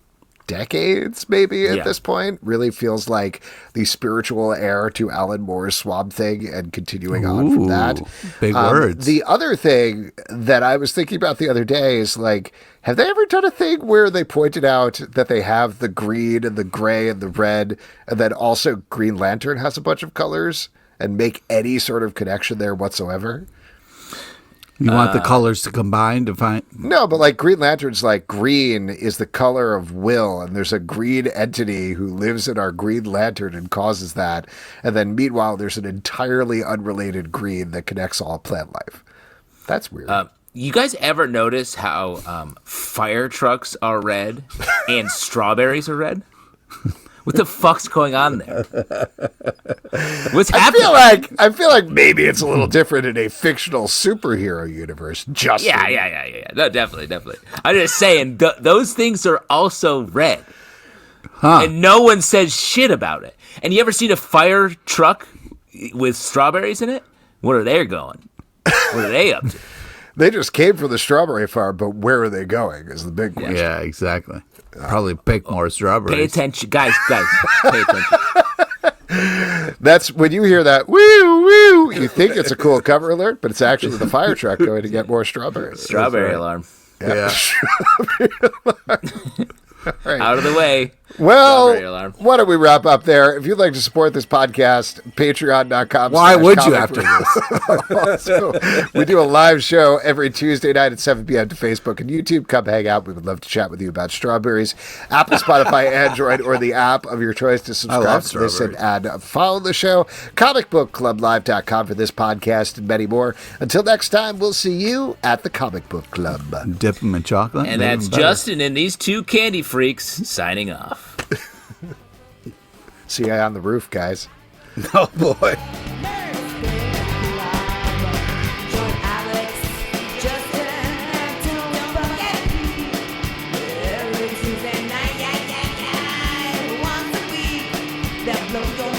decades, maybe at this point. Really feels like the spiritual heir to Alan Moore's Swamp Thing and continuing on from that. Big words. The other thing that I was thinking about the other day is like, have they ever done a thing where they pointed out that they have the green and the gray and the red, and then also Green Lantern has a bunch of colors, and make any sort of connection there whatsoever? You want the colors to combine to find... No, but like Green Lantern's like green is the color of will, and there's a green entity who lives in our Green Lantern and causes that. And then meanwhile, there's an entirely unrelated green that connects all plant life. That's weird. You guys ever notice how fire trucks are red and strawberries are red? What the fuck's going on there? What's happening? I feel like maybe it's a little different in a fictional superhero universe. Justin. Yeah. No, definitely. I'm just saying, those things are also red. And no one says shit about it. And you ever seen a fire truck with strawberries in it? What are they going? What are they up to? They just came from the strawberry farm, but where are they going is the big question. Yeah, exactly. Probably pick more strawberries. Pay attention. Guys, pay attention. That's when you hear that woo woo, you think it's a cool cover alert, but it's actually the fire truck going to get more strawberries. Strawberry alarm. Yeah. Right. Out of the way. Strawberry alarm. Well, why don't we wrap up there? If you'd like to support this podcast, patreon.com. Why would you after this? So, we do a live show every Tuesday night at 7 p.m. to Facebook and YouTube. Come hang out. We would love to chat with you about strawberries. Apple, Spotify, Android, or the app of your choice to subscribe to this and follow the show. Comicbookclublive.com for this podcast and many more. Until next time, we'll see you at the Comic Book Club. Dip them in chocolate. And that's Justin and these two candy freaks signing off. See you on the roof, guys. Oh, boy. Join Alex, Justin, and Tony. Every Tuesday night, once a week, that blow your